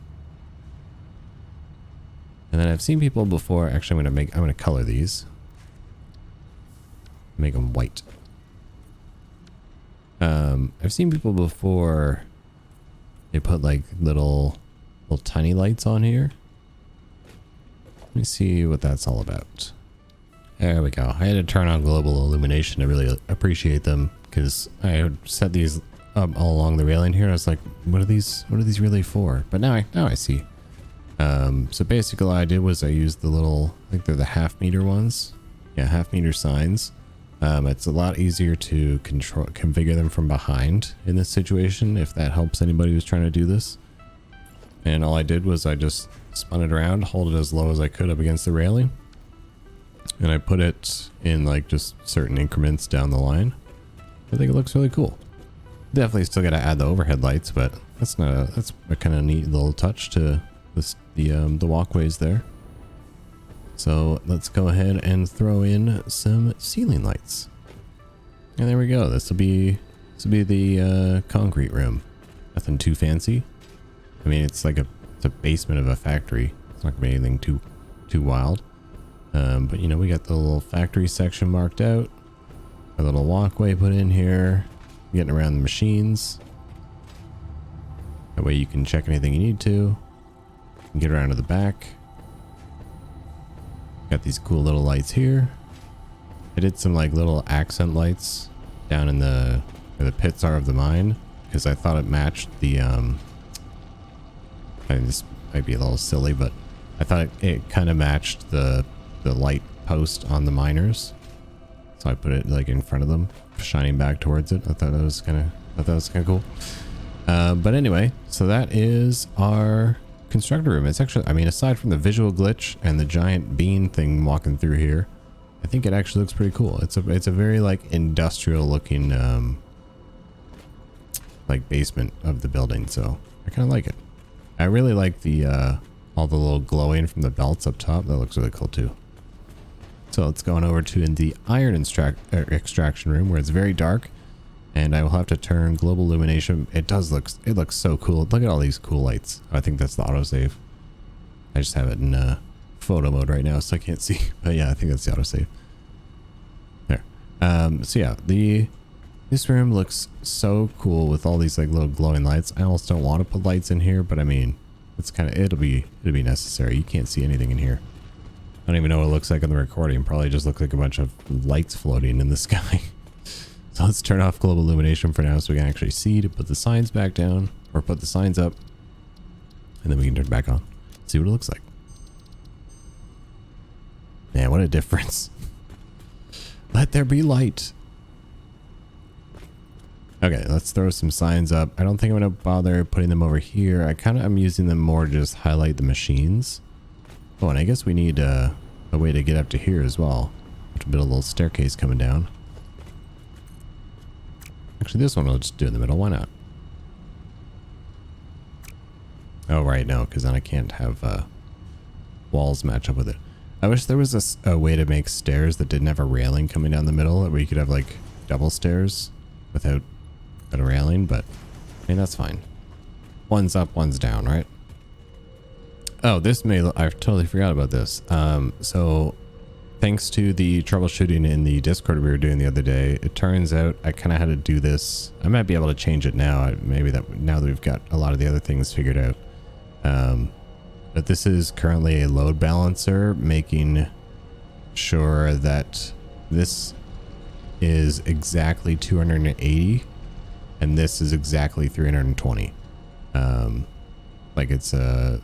And then I've seen people before. Actually, I'm gonna color these. Make them white. I've seen people before. They put like little tiny lights on here. Let me see what that's all about. There we go. I had to turn on global illumination to really appreciate them, because I had set these up all along the railing here. And I was like, what are these really for? But now I see. So basically all I did was I used the little, I think they're the half-meter ones. Yeah, half-meter signs. It's a lot easier to configure them from behind in this situation, if that helps anybody who's trying to do this. And all I did was I just spun it around, hold it as low as I could up against the railing. And I put it in like just certain increments down the line. I think it looks really cool. Definitely still got to add the overhead lights, but that's a kind of neat little touch to this, the walkways there. So let's go ahead and throw in some ceiling lights. And there we go. This will be the concrete room. Nothing too fancy. I mean, it's like a it's a basement of a factory. It's not gonna be anything too wild. But you know, we got the little factory section marked out. A little walkway put in here. Getting around the machines. That way you can check anything you need to. Get around to the back. Got these cool little lights here. I did some like little accent lights down in where the pits are of the mine, because I thought it matched the I mean, this might be a little silly, but I thought it kind of matched the light post on the miners, so I put it like in front of them, shining back towards it. I thought that was kind of cool. But anyway, so that is our constructor room. It's actually, I mean, aside from the visual glitch and the giant bean thing walking through here, I think it actually looks pretty cool. It's a very like industrial looking like basement of the building, so I kind of like it. I really like the all the little glowing from the belts up top. That looks really cool too. So let's go on over to the iron extraction room, where it's very dark, and I will have to turn global illumination. It looks so cool. Look at all these cool lights. I think that's the autosave. I just have it in photo mode right now, so I can't see. But yeah, I think that's the autosave. There. So yeah, this room looks so cool with all these like little glowing lights. I almost don't want to put lights in here, but I mean, it's kind of, it'll be necessary. You can't see anything in here. I don't even know what it looks like on the recording. Probably just looks like a bunch of lights floating in the sky. So let's turn off global illumination for now so we can actually see, to put the signs back down, or put the signs up, and then we can turn it back on. See what it looks like. Man, what a difference. Let there be light. Okay, let's throw some signs up. I don't think I'm going to bother putting them over here. I'm using them more to just highlight the machines. Oh, and I guess we need a way to get up to here as well. Have to build a little staircase coming down. Actually, this one we'll just do in the middle. Why not? Oh, right, no, because then I can't have walls match up with it. I wish there was a way to make stairs that didn't have a railing coming down the middle, where you could have like double stairs without a railing, but I mean, that's fine. One's up, one's down, right? Oh, I totally forgot about this. So thanks to the troubleshooting in the Discord we were doing the other day, it turns out I kind of had to do this. I might be able to change it now. Maybe now that we've got a lot of the other things figured out. But this is currently a load balancer, making sure that this is exactly 280 and this is exactly 320. Like it's a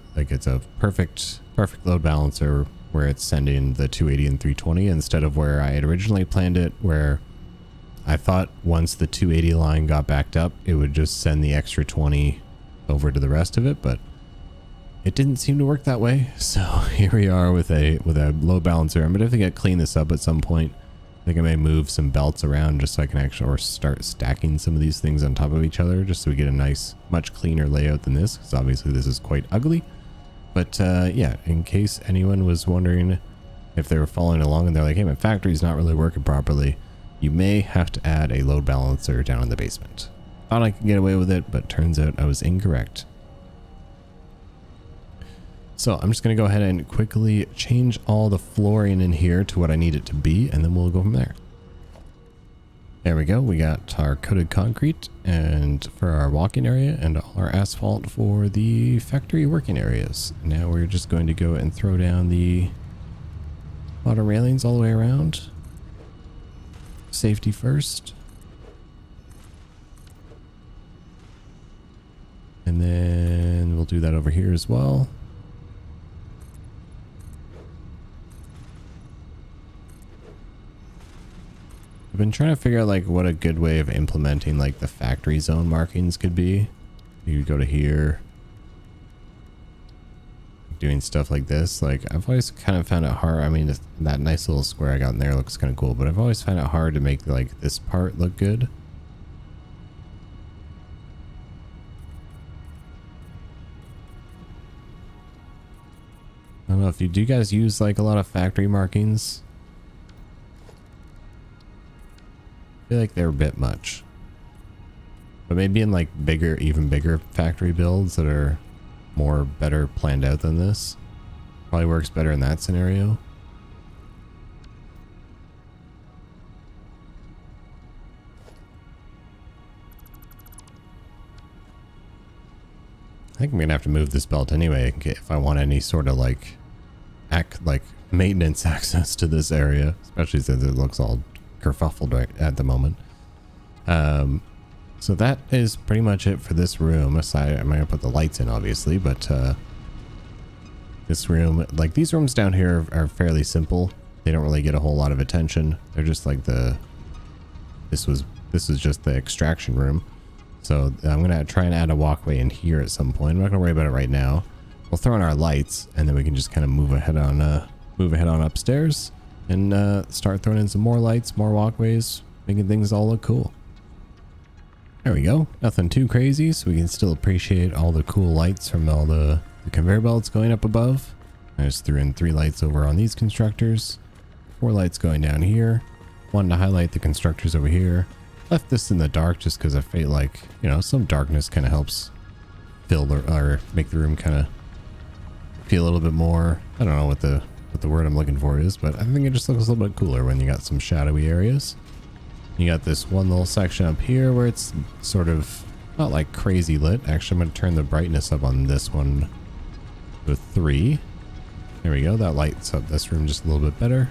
perfect load balancer, where it's sending the 280 and 320 instead of where I had originally planned it, where I thought once the 280 line got backed up, it would just send the extra 20 over to the rest of it, but it didn't seem to work that way. So here we are with a load balancer. I'm gonna have to get clean this up at some point. I think I may move some belts around just so I can actually, or start stacking some of these things on top of each other, just so we get a nice, much cleaner layout than this, because obviously this is quite ugly. But yeah, in case anyone was wondering if they were following along and they're like, hey, my factory's not really working properly, you may have to add a load balancer down in the basement. Thought I could get away with it, but turns out I was incorrect. So I'm just going to go ahead and quickly change all the flooring in here to what I need it to be, and then we'll go from there. There we go. We got our coated concrete and for our walking area, and all our asphalt for the factory working areas. Now we're just going to go and throw down the water railings all the way around. Safety first. And then we'll do that over here as well. I've been trying to figure out like what a good way of implementing like the factory zone markings could be. You could go to here, doing stuff like this. Like I've always kind of found it hard. I mean, that nice little square I got in there looks kind of cool, but I've always found it hard to make like this part look good. I don't know if do you guys use like a lot of factory markings? I feel like they're a bit much, but maybe in like bigger, even bigger factory builds that are better planned out than this. Probably works better in that scenario. I think I'm gonna have to move this belt anyway if I want any sort of like maintenance access to this area, especially since it looks all kerfuffled right at the moment. So that is pretty much it for this room. Aside, I'm gonna put the lights in obviously, but this room, like these rooms down here are fairly simple. They don't really get a whole lot of attention. They're just like this is just the extraction room. So I'm gonna try and add a walkway in here at some point. I'm not gonna worry about it right now. We'll throw in our lights and then we can just kind of move ahead on upstairs and start throwing in some more lights, more walkways, making things all look cool. There we go. Nothing too crazy, so we can still appreciate all the cool lights from all the conveyor belts going up above. I just threw in 3 lights over on these constructors, 4 lights going down here, 1 to highlight the constructors over here. Left this in the dark just because I feel like, you know, some darkness kind of helps fill or make the room kind of feel a little bit more, I don't know what the word I'm looking for is, but I think it just looks a little bit cooler when you got some shadowy areas. You got this one little section up here where it's sort of not like crazy lit. Actually, I'm going to turn the brightness up on this one to 3. There we go. That lights up this room just a little bit better.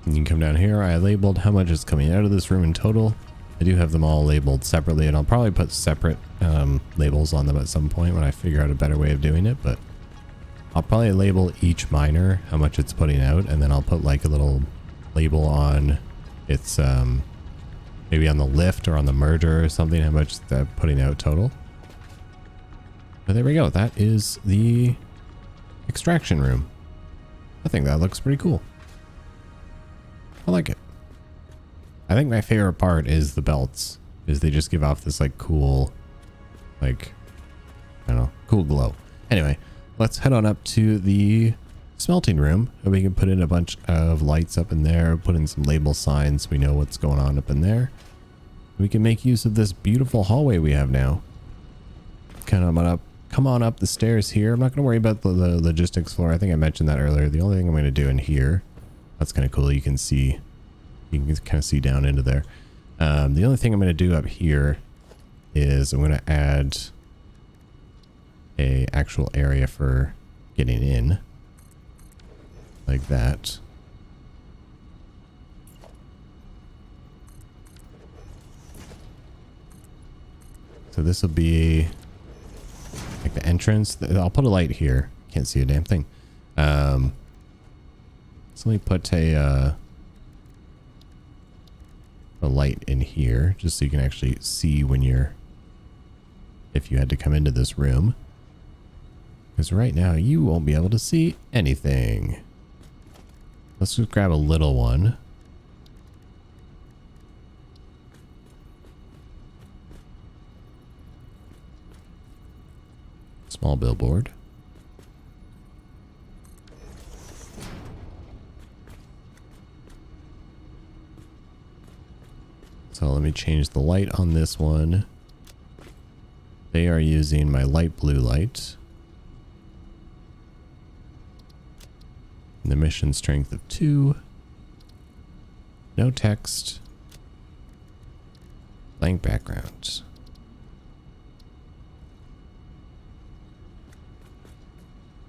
And you can come down here. I labeled how much is coming out of this room in total. I do have them all labeled separately, and I'll probably put separate labels on them at some point when I figure out a better way of doing it, but I'll probably label each miner how much it's putting out, and then I'll put like a little label on its maybe on the lift or on the merger or something, how much they're putting out total. But there we go. That is the extraction room. I think that looks pretty cool. I like it. I think my favorite part is the belts, is they just give off this like cool, like, I don't know, cool glow. Anyway, let's head on up to the smelting room, and we can put in a bunch of lights up in there, put in some label signs so we know what's going on up in there. We can make use of this beautiful hallway we have now. Come on up the stairs here. I'm not going to worry about the logistics floor. I think I mentioned that earlier. The only thing I'm going to do in here, that's kind of cool. You can kind of see down into there. The only thing I'm going to do up here is I'm going to add a actual area for getting in, like that. So this will be like the entrance. I'll put a light here. Can't see a damn thing. So let me put a light in here just so you can actually see when if you had to come into this room. Because right now you won't be able to see anything. Let's just grab a little one. Small billboard. So let me change the light on this one. They are using my light blue light. And the mission strength of 2. No text. Blank background.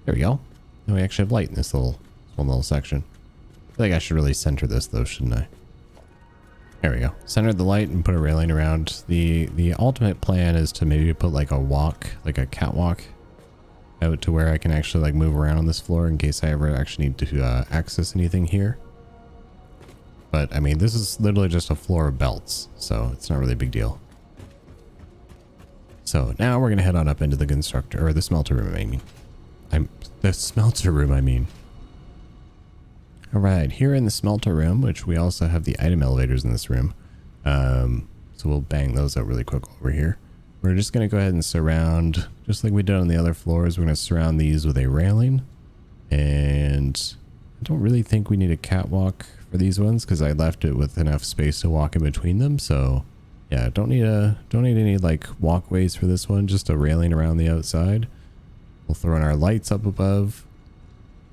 There we go. Now we actually have light in this one little section. I feel like I should really center this though, shouldn't I? There we go. Center the light and put a railing around. The ultimate plan is to maybe put like a catwalk out to where I can actually like move around on this floor in case I ever actually need to access anything here. But I mean, this is literally just a floor of belts, so it's not really a big deal. So now we're gonna head on up into the constructor, or the smelter room, I mean. The smelter room, I mean. All right, here in the smelter room, which we also have the item elevators in this room. So we'll bang those out really quick over here. We're just going to go ahead and surround, just like we did on the other floors, we're going to surround these with a railing. And I don't really think we need a catwalk for these ones because I left it with enough space to walk in between them. So Yeah, don't need any like walkways for this one, just a railing around the outside. We'll throw in our lights up above,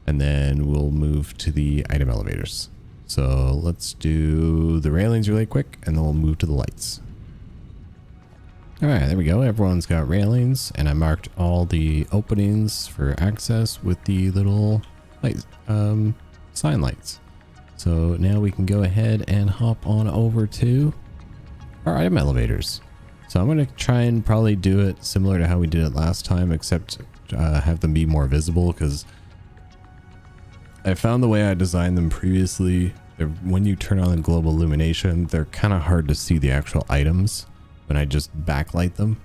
and then we'll move to the item elevators. So let's do the railings really quick, and then we'll move to the lights. All right, there we go. Everyone's got railings, and I marked all the openings for access with the little light, sign lights. So now we can go ahead and hop on over to our item elevators. So I'm going to try and probably do it similar to how we did it last time, except have them be more visible, because I found the way I designed them previously, when you turn on the global illumination, they're kind of hard to see the actual items when I just backlight them.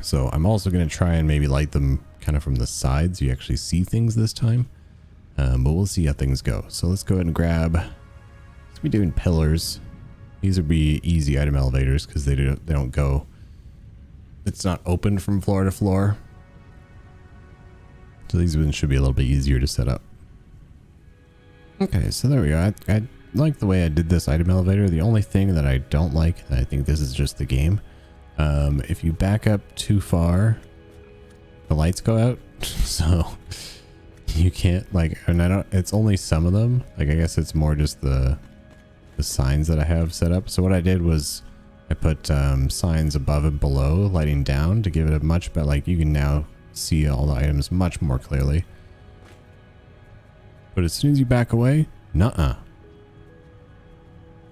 So I'm also going to try and maybe light them kind of from the sides so you actually see things this time. But we'll see how things go. So let's go ahead and grab, let's be doing pillars. These would be easy item elevators because they don't go, it's not open from floor to floor. So these ones should be a little bit easier to set up. Okay, so there we go. I like the way I did this item elevator. The only thing that I don't like, and I think this is just the game, if you back up too far, the lights go out. So you can't like, and I don't, it's only some of them. Like, I guess it's more just the signs that I have set up. So what I did was I put signs above and below, lighting down, to give it a much better, like you can now see all the items much more clearly. But as soon as you back away, nuh-uh.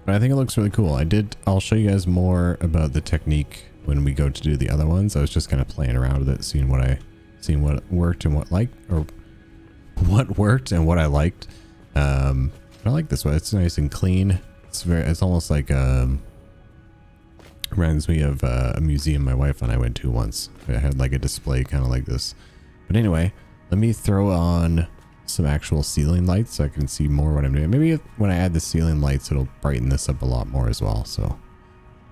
But I think it looks really cool. I'll show you guys more about the technique when we go to do the other ones. I was just kind of playing around with it, seeing what worked and what worked and what I liked. I like this one. It's nice and clean. It's almost like reminds me of a museum my wife and I went to once. It had like a display kind of like this. But anyway, let me throw on some actual ceiling lights so I can see more what I'm doing. Maybe when I add the ceiling lights, it'll brighten this up a lot more as well. So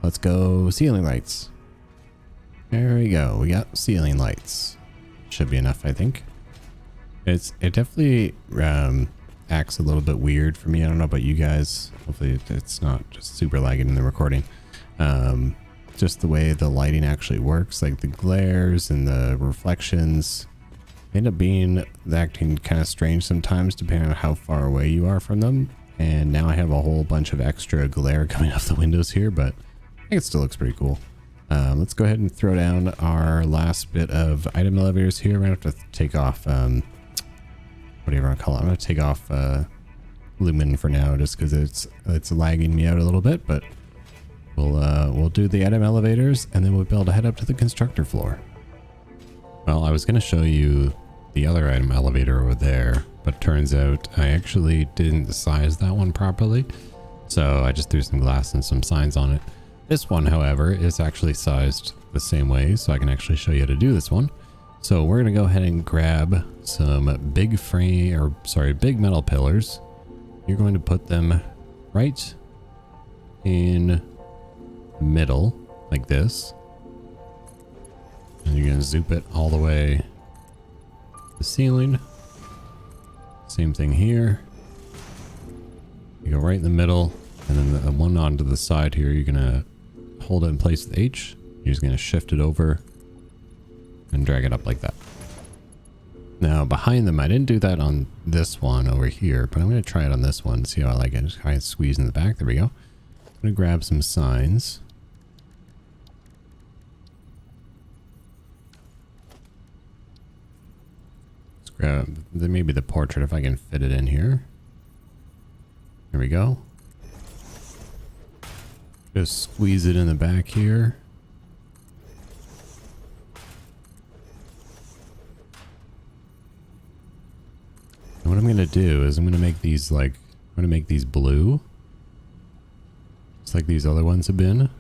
let's go ceiling lights. There we go. We got ceiling lights. Should be enough, I think. It definitely acts a little bit weird for me. I don't know about you guys. Hopefully it's not just super lagging in the recording. Just the way the lighting actually works, like the glares and the reflections end up acting kind of strange sometimes depending on how far away you are from them. And now I have a whole bunch of extra glare coming off the windows here, but I think it still looks pretty cool. Let's go ahead and throw down our last bit of item elevators here. We're gonna have to take off whatever you want to call it. I'm gonna take off Lumen for now just because it's lagging me out a little bit, but we'll do the item elevators and then we'll be able to head up to the constructor floor. Well, I was going to show you the other item elevator over there, but turns out I actually didn't size that one properly. So I just threw some glass and some signs on it. This one, however, is actually sized the same way, so I can actually show you how to do this one. So we're going to go ahead and grab some big metal pillars. You're going to put them right in the middle like this. And you're going to zoop it all the way to the ceiling. Same thing here. You go right in the middle, and then the one onto the side here, you're going to hold it in place with H. You're just going to shift it over and drag it up like that. Now behind them, I didn't do that on this one over here, but I'm going to try it on this one, see how I like it. Just try and squeeze in the back. There we go. I'm going to grab some signs. Maybe the portrait if I can fit it in here. There we go. Just squeeze it in the back here. And what I'm going to do is I'm going to make these blue. Just like these other ones have been.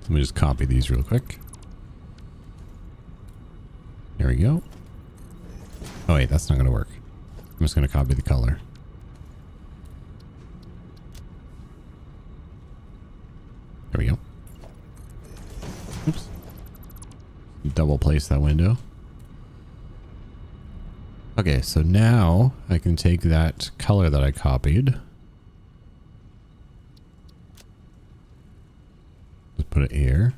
Let me just copy these real quick. There we go. Oh wait, that's not going to work. I'm just going to copy the color. There we go. Oops. Double place that window. Okay, so now I can take that color that I copied. put it here.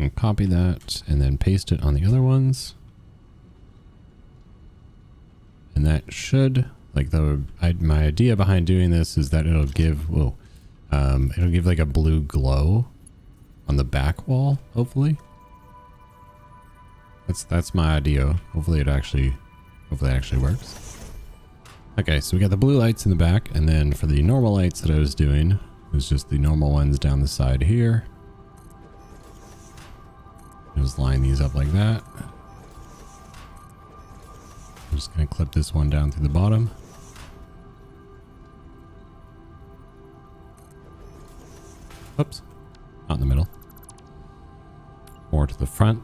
And copy that and then paste it on the other ones. And that should, like my idea behind doing this is that it'll give, it'll give like a blue glow on the back wall, hopefully. That's my idea. Hopefully it actually works. Okay, so we got the blue lights in the back, and then for the normal lights that I was doing, it was just the normal ones down the side here. Just line these up like that. I'm just going to clip this one down through the bottom. Oops. Not in the middle. More to the front.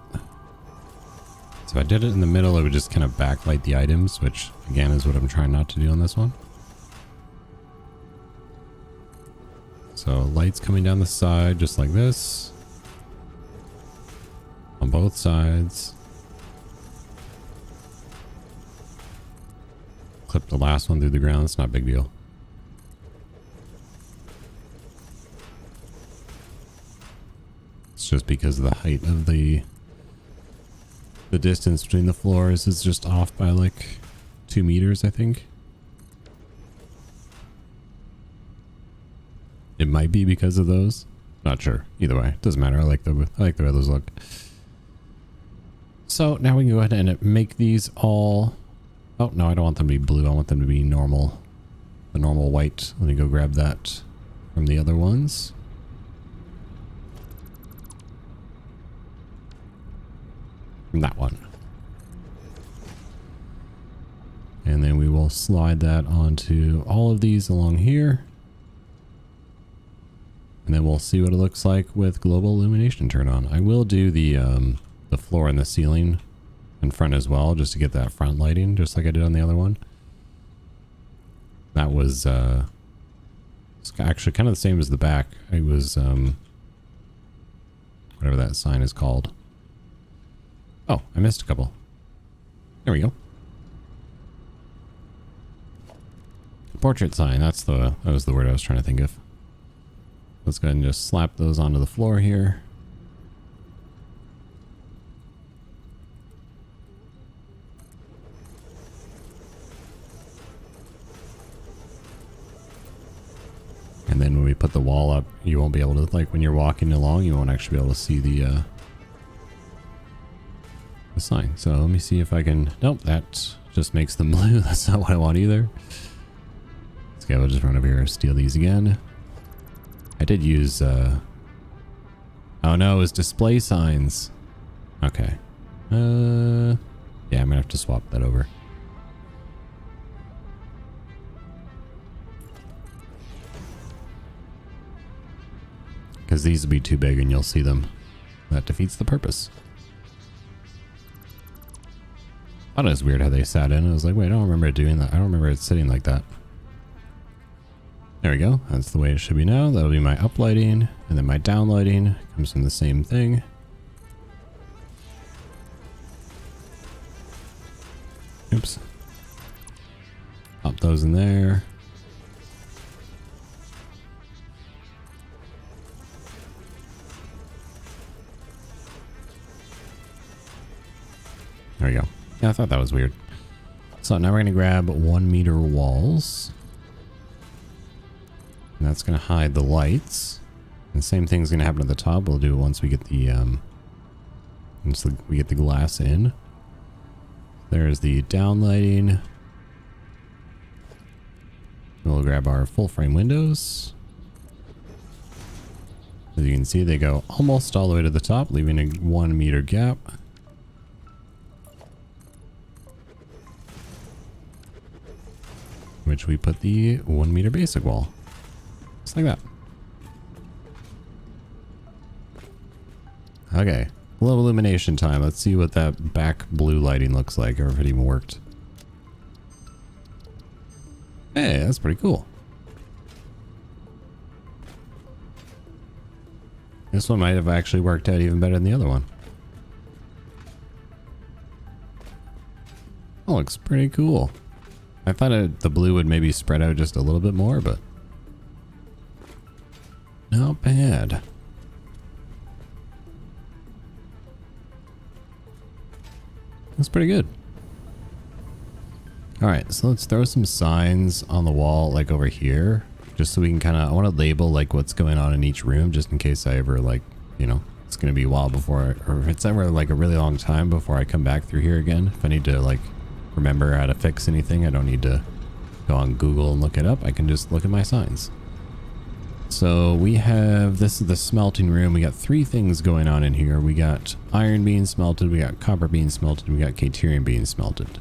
So if I did it in the middle, it would just kind of backlight the items, which again is what I'm trying not to do on this one. So lights coming down the side just like this. On both sides. Clip the last one through the ground. It's not a big deal. It's just because of the height of the distance between the floors is just off by like 2 meters, I think. It might be because of those. Not sure. Either way, it doesn't matter. I like the way those look. So now we can go ahead and make these all. Oh no, I don't want them to be blue. I want them to be normal. The normal white. Let me go grab that from the other ones. From that one. And then we will slide that onto all of these along here. And then we'll see what it looks like with global illumination turned on. I will do the floor and the ceiling in front as well, just to get that front lighting, just like I did on the other one. That was it's actually kind of the same as the back. It was whatever that sign is called. Oh, I missed a couple. There we go. Portrait sign, that was the word I was trying to think of. Let's go ahead and just slap those onto the floor here. And then when we put the wall up, you won't be able to, like when you're walking along, you won't actually be able to see the sign. So let me see if I can, nope, that just makes them blue. That's not what I want either. Okay, we'll just run over here and steal these again. I did use, oh no, it was display signs. Okay. Yeah, I'm gonna have to swap that over. Because these would be too big and you'll see them. That defeats the purpose. I thought it was weird how they sat in. I was like, wait, I don't remember it doing that. I don't remember it sitting like that. There we go. That's the way it should be now. That'll be my up lighting, and then my down lighting comes from the same thing. Oops. Pop those in there. There we go. Yeah, I thought that was weird. So now we're going to grab 1 meter walls. And that's going to hide the lights. And the same thing's going to happen at the top. We'll do it once we get the glass in. There's the down lighting. We'll grab our full frame windows. As you can see, they go almost all the way to the top, leaving a 1 meter gap. Which we put the 1 meter basic wall. Just like that. Okay. Low illumination time. Let's see what that back blue lighting looks like, or if it even worked. Hey, that's pretty cool. This one might have actually worked out even better than the other one. looks pretty cool. I thought the blue would maybe spread out just a little bit more, but not bad. That's pretty good. Alright, so let's throw some signs on the wall, like over here, just so we can kind of, I want to label like what's going on in each room, just in case I ever like, you know, it's going to be a while before, or if it's ever like a really long time before I come back through here again. If I need to like remember how to fix anything, I don't need to go on Google and look it up. I can just look at my signs. So we have, this is the smelting room. We got 3 things going on in here. We got iron being smelted, we got copper being smelted, we got caterium being smelted.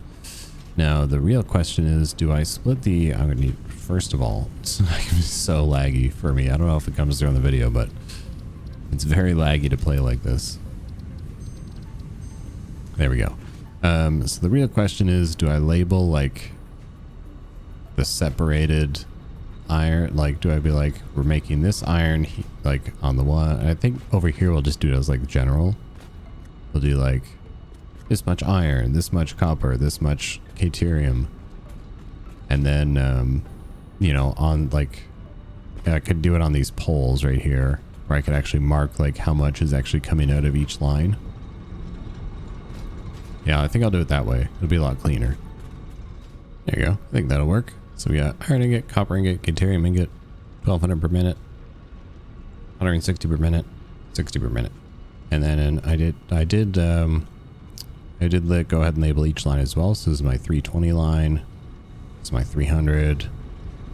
Now the real question is, do I split the, I'm gonna need, first of all, it's so laggy for me. I don't know if it comes through on the video, but it's very laggy to play like this. There we go. So the real question is, do I label like the separated iron? Like, do I be like, we're making this iron like on the one? I think over here we'll just do it as like general. We'll do like this much iron, this much copper, this much caterium, and then you know, on like, I could do it on these poles right here, where I could actually mark like how much is actually coming out of each line. Yeah, I think I'll do it that way. It'll be a lot cleaner. There you go. I think that'll work. So we got iron ingot, copper ingot, caterium ingot, 1200 per minute, 160 per minute, 60 per minute. And then I did go ahead and label each line as well. So this is my 320 line. This is my 300,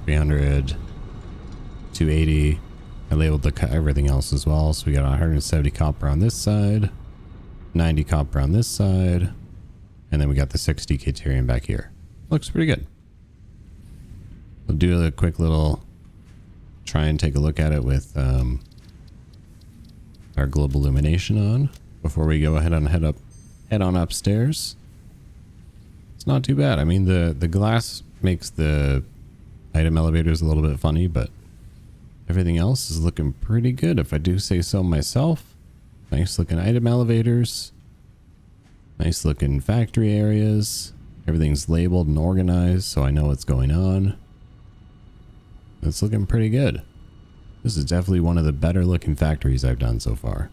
300, 280. I labeled everything else as well. So we got 170 copper on this side, 90 copper on this side, and then we got the 60 caterium back here. Looks pretty good. We'll do a quick little try and take a look at it with our global illumination on before we go ahead and head on upstairs. It's not too bad. I mean, the glass makes the item elevators a little bit funny, but everything else is looking pretty good, if I do say so myself. Nice looking item elevators, nice looking factory areas. Everything's labeled and organized, so I know what's going on. It's looking pretty good. This is definitely one of the better looking factories I've done so far.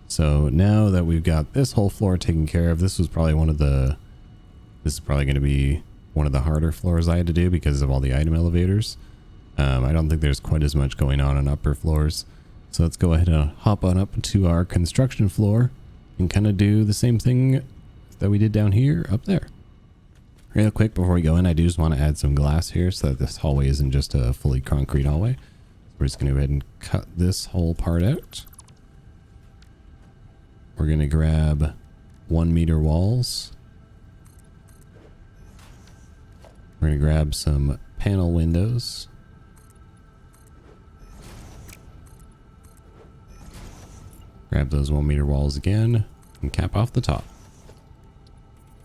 So now that we've got this whole floor taken care of, this is probably going to be one of the harder floors I had to do because of all the item elevators. I don't think there's quite as much going on upper floors. So let's go ahead and hop on up to our construction floor and kind of do the same thing that we did down here up there. Real quick before we go in, I do just want to add some glass here so that this hallway isn't just a fully concrete hallway. We're just going to go ahead and cut this whole part out. We're going to grab 1 meter walls. We're going to grab some panel windows. Grab those 1 meter walls again and cap off the top.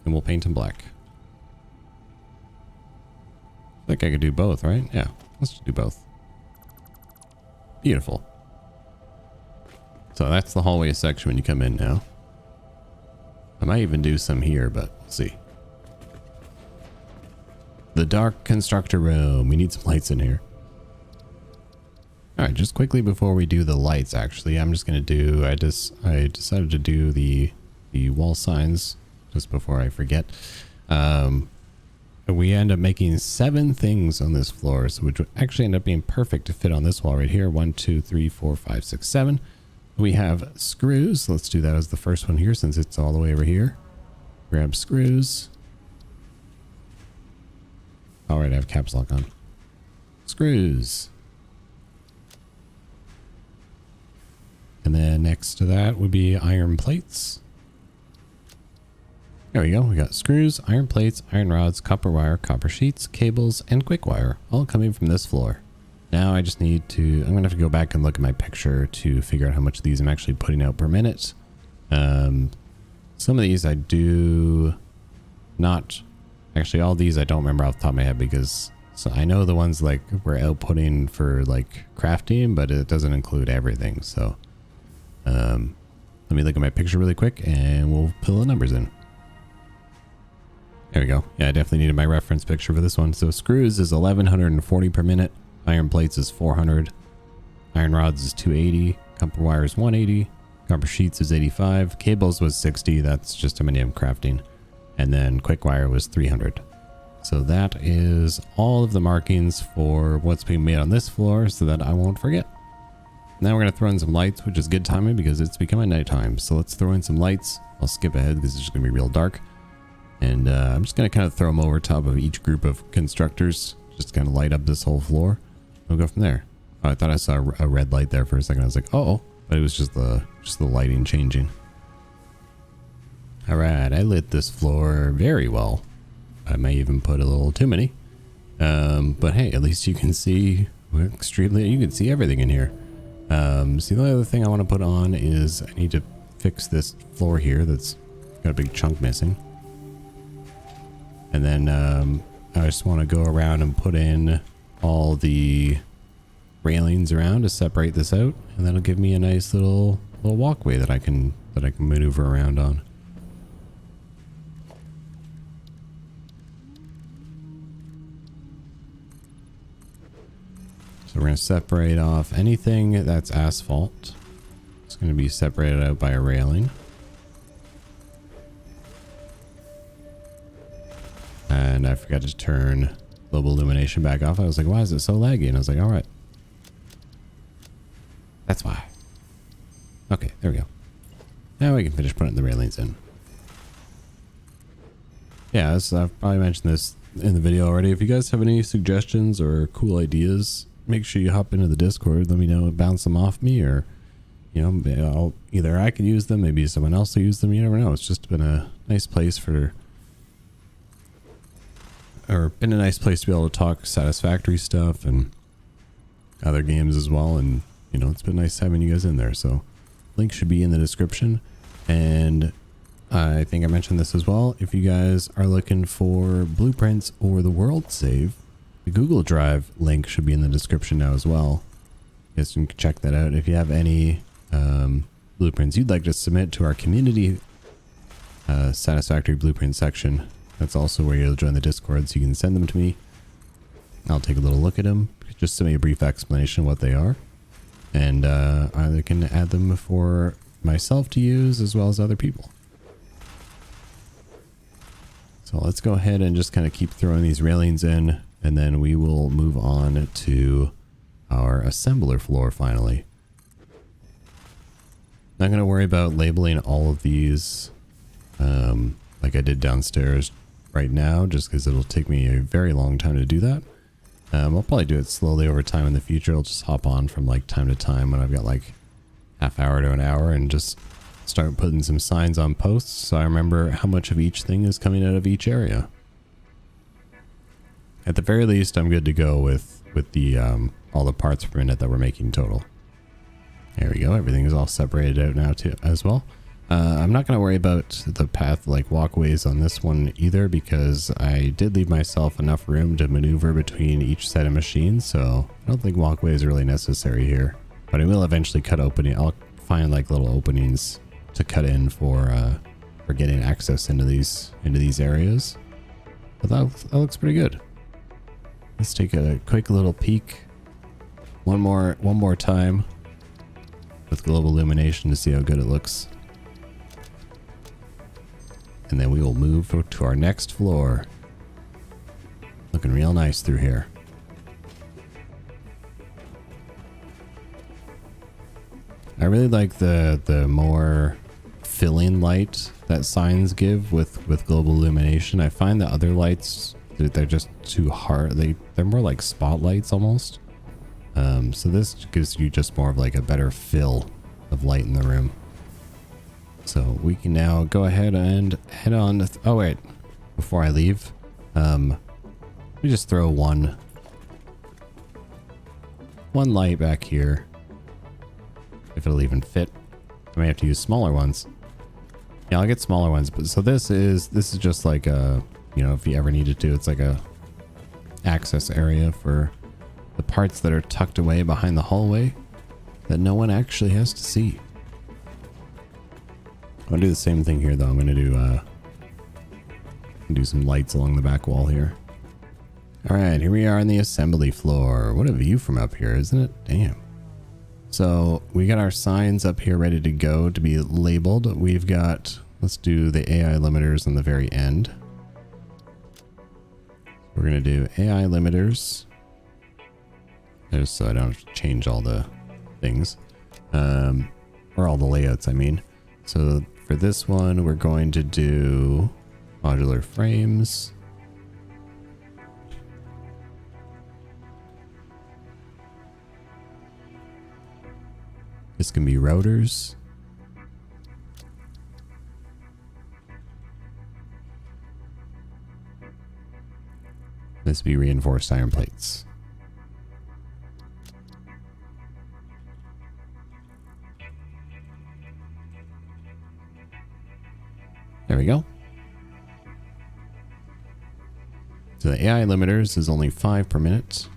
And we'll paint them black. I think I could do both, right? Yeah, let's just do both. Beautiful. So that's the hallway section when you come in now. I might even do some here, but we'll see. The dark constructor room. We need some lights in here. Alright, just quickly before we do the lights, actually, I'm just going to do, I decided to do the wall signs just before I forget. We end up making 7 things on this floor, so which would actually end up being perfect to fit on this wall right here. 1, 2, 3, 4, 5, 6, 7. We have screws. Let's do that as the first one here since it's all the way over here. Grab screws. All right, I have caps lock on. Screws. And then next to that would be iron plates. There we go. We got screws, iron plates, iron rods, copper wire, copper sheets, cables, and quick wire, all coming from this floor. Now I just need to, I'm going to have to go back and look at my picture to figure out how much of these I'm actually putting out per minute. Some of these I do not, actually all these I don't remember off the top of my head because so I know the ones like we're outputting for like crafting, but it doesn't include everything. So let me look at my picture really quick and we'll fill the numbers in. There we go. Yeah, I definitely needed my reference picture for this one. So screws is 1140 per minute. Iron plates is 400. Iron rods is 280. Copper wire is 180. Copper sheets is 85. Cables was 60. That's just M&M crafting. And then quick wire was 300. So that is all of the markings for what's being made on this floor so that I won't forget. Now we're going to throw in some lights, which is good timing because it's becoming nighttime. So let's throw in some lights. I'll skip ahead because it's just going to be real dark. And I'm just going to kind of throw them over top of each group of constructors. Just kind of light up this whole floor. We'll go from there. Oh, I thought I saw a red light there for a second. I was like, oh, but it was just the lighting changing. All right, I lit this floor very well. I may even put a little too many. But hey, at least you can see you can see everything in here. So the only other thing I want to put on is I need to fix this floor here that's got a big chunk missing. And then I just want to go around and put in all the railings around to separate this out, and that'll give me a nice little walkway that I can maneuver around on. So we're going to separate off anything that's asphalt. It's going to be separated out by a railing. And I forgot to turn global illumination back off. I was like, why is it so laggy? And I was like, all right. That's why. Okay, there we go. Now we can finish putting the railings in. Yeah, I've probably mentioned this in the video already. If you guys have any suggestions or cool ideas, make sure you hop into the Discord. Let me know, bounce them off me, or either I can use them, maybe someone else will use them. You never know. It's just been a nice place to be able to talk Satisfactory stuff and other games as well. And it's been nice having you guys in there. So link should be in the description. And I think I mentioned this as well. If you guys are looking for blueprints or the world save, the Google Drive link should be in the description now as well. You guys can check that out. If you have any blueprints you'd like to submit to our community Satisfactory blueprint section, that's also where you'll join the Discord, so you can send them to me. I'll take a little look at them. Just send me a brief explanation of what they are. And I can add them for myself to use as well as other people. So let's go ahead and just kind of keep throwing these railings in, and then we will move on to our assembler floor finally. Not going to worry about labeling all of these like I did downstairs right now, just because it'll take me a very long time to do that. I'll probably do it slowly over time in the future. I'll just hop on from like time to time when I've got like half hour to an hour and just start putting some signs on posts so I remember how much of each thing is coming out of each area. At the very least, I'm good to go with the all the parts per minute that we're making total. There we go. Everything is all separated out now too as well. I'm not going to worry about the path like walkways on this one either, because I did leave myself enough room to maneuver between each set of machines, so I don't think walkways are really necessary here. But I will eventually cut opening. I'll find like little openings to cut in for getting access into these areas. But that looks pretty good. Let's take a quick little peek one more time with global illumination to see how good it looks. And then we will move to our next floor. Looking real nice through here. I really like the more filling light that signs give with global illumination. I find that other lights, they're just too hard. They're more like spotlights almost. So this gives you just more of like a better fill of light in the room. So we can now go ahead and head on. Oh wait, before I leave, let me just throw one light back here. If it'll even fit. I may have to use smaller ones. Yeah, I'll get smaller ones. But so this is just like a, if you ever needed to, it's like a access area for the parts that are tucked away behind the hallway that no one actually has to see. I'm gonna do the same thing here though. I'm gonna do Do some lights along the back wall here. Alright, here we are on the assembly floor. What a view from up here, isn't it? Damn. So we got our signs up here ready to go to be labeled. We've got, let's do the AI limiters on the very end. We're going to do AI limiters. Just so I don't have to change all the things. Or all the layouts, I mean. So for this one, we're going to do modular frames. This can be routers. This be reinforced iron plates. There we go. So the AI limiters is only 5 per minute.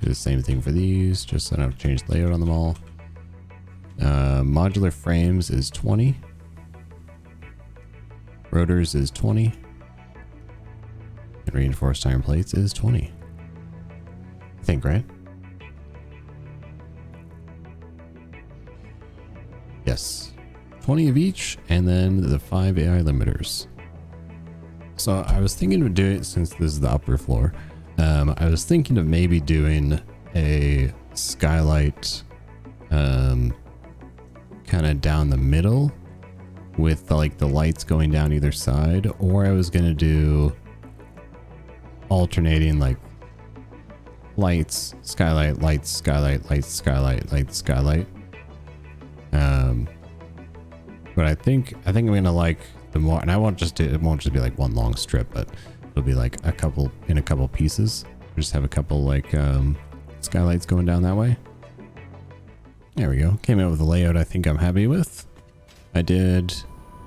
Do the same thing for these, just so I don't have to change the layout on them all. Modular frames is 20. Rotors is 20. And reinforced iron plates is 20. I think, right? Yes. 20 of each, and then the 5 AI limiters. So I was thinking of doing it, since this is the upper floor, I was thinking of maybe doing a skylight kind of down the middle with like the lights going down either side, or I was going to do alternating like lights, skylight, lights, skylight, lights, skylight, lights, skylight. But I think I'm gonna like the more, and I won't just do, it won't just be like one long strip, but it'll be like a couple pieces. Just have a couple like skylights going down that way. There we go. Came out with a layout I think I'm happy with. I did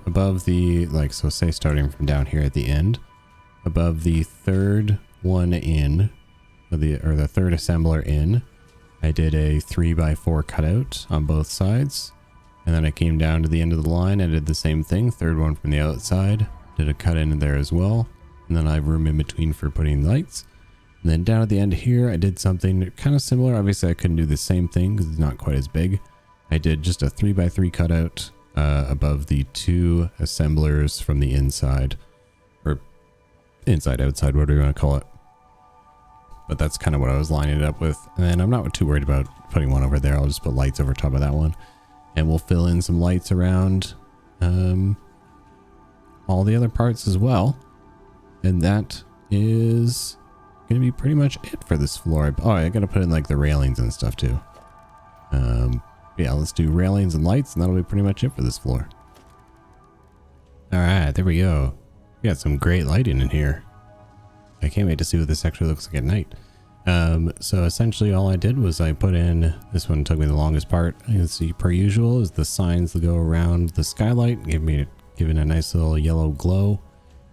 above the, like, so say starting from down here at the end, above the third one in, or the third assembler in, I did a 3x4 cutout on both sides. And then I came down to the end of the line. I did the same thing. Third one from the outside. Did a cut in there as well. And then I have room in between for putting lights. And then down at the end here, I did something kind of similar. Obviously, I couldn't do the same thing because it's not quite as big. I did just a 3x3 cutout above the 2 assemblers from the inside. Or inside, outside, whatever you want to call it. But that's kind of what I was lining it up with. And then I'm not too worried about putting one over there. I'll just put lights over top of that one. And we'll fill in some lights around all the other parts as well. And that is going to be pretty much it for this floor. Oh, I got to put in like the railings and stuff too. Yeah, let's do railings and lights, and that'll be pretty much it for this floor. All right, there we go. We got some great lighting in here. I can't wait to see what this actually looks like at night. So essentially all I did was I put in, this one took me the longest part. You can see per usual is the signs that go around the skylight, giving a nice little yellow glow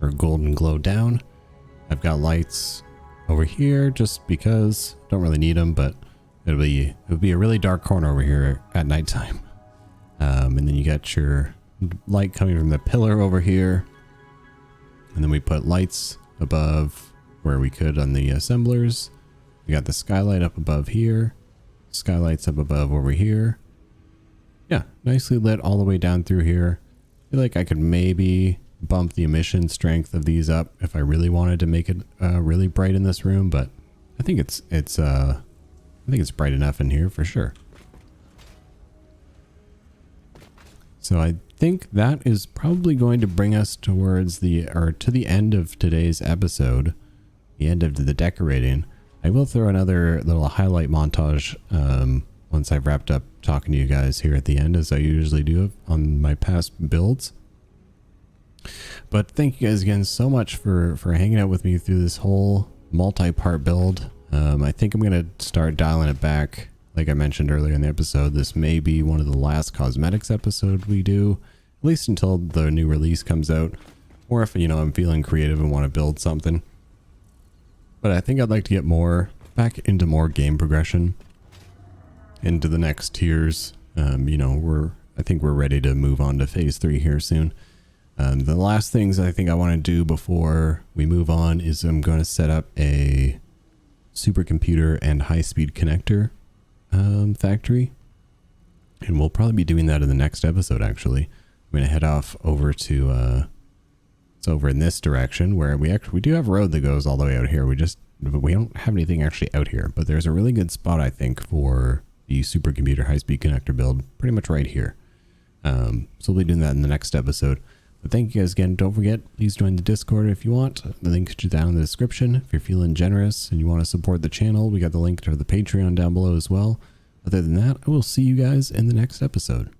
or golden glow down. I've got lights over here just because don't really need them, but it'll be a really dark corner over here at nighttime. And then you got your light coming from the pillar over here. And then we put lights above where we could on the assemblers. We got the skylight up above here. Skylights up above over here. Yeah, nicely lit all the way down through here. I feel like I could maybe bump the emission strength of these up if I really wanted to make it really bright in this room, but I think it's bright enough in here for sure. So I think that is probably going to bring us towards to the end of today's episode, the end of the decorating. I will throw another little highlight montage once I've wrapped up talking to you guys here at the end, as I usually do on my past builds. But thank you guys again so much for hanging out with me through this whole multi-part build. I think I'm going to start dialing it back. Like I mentioned earlier in the episode, this may be one of the last cosmetics episodes we do, at least until the new release comes out, or if, you know, I'm feeling creative and want to build something. But I think I'd like to get back into more game progression, into the next tiers You know, I think we're ready to move on to phase 3 here soon. The last things I think I want to do before we move on is I'm going to set up a supercomputer and high-speed connector factory. And we'll probably be doing that in the next episode, actually. I'm going to head off over to, it's over in this direction where we do have a road that goes all the way out here. But we don't have anything actually out here. But there's a really good spot, I think, for the supercomputer high-speed connector build, pretty much right here. So we'll be doing that in the next episode. But thank you guys again. Don't forget, please join the Discord if you want. The link is down in the description. If you're feeling generous and you want to support the channel, we got the link to the Patreon down below as well. Other than that, I will see you guys in the next episode.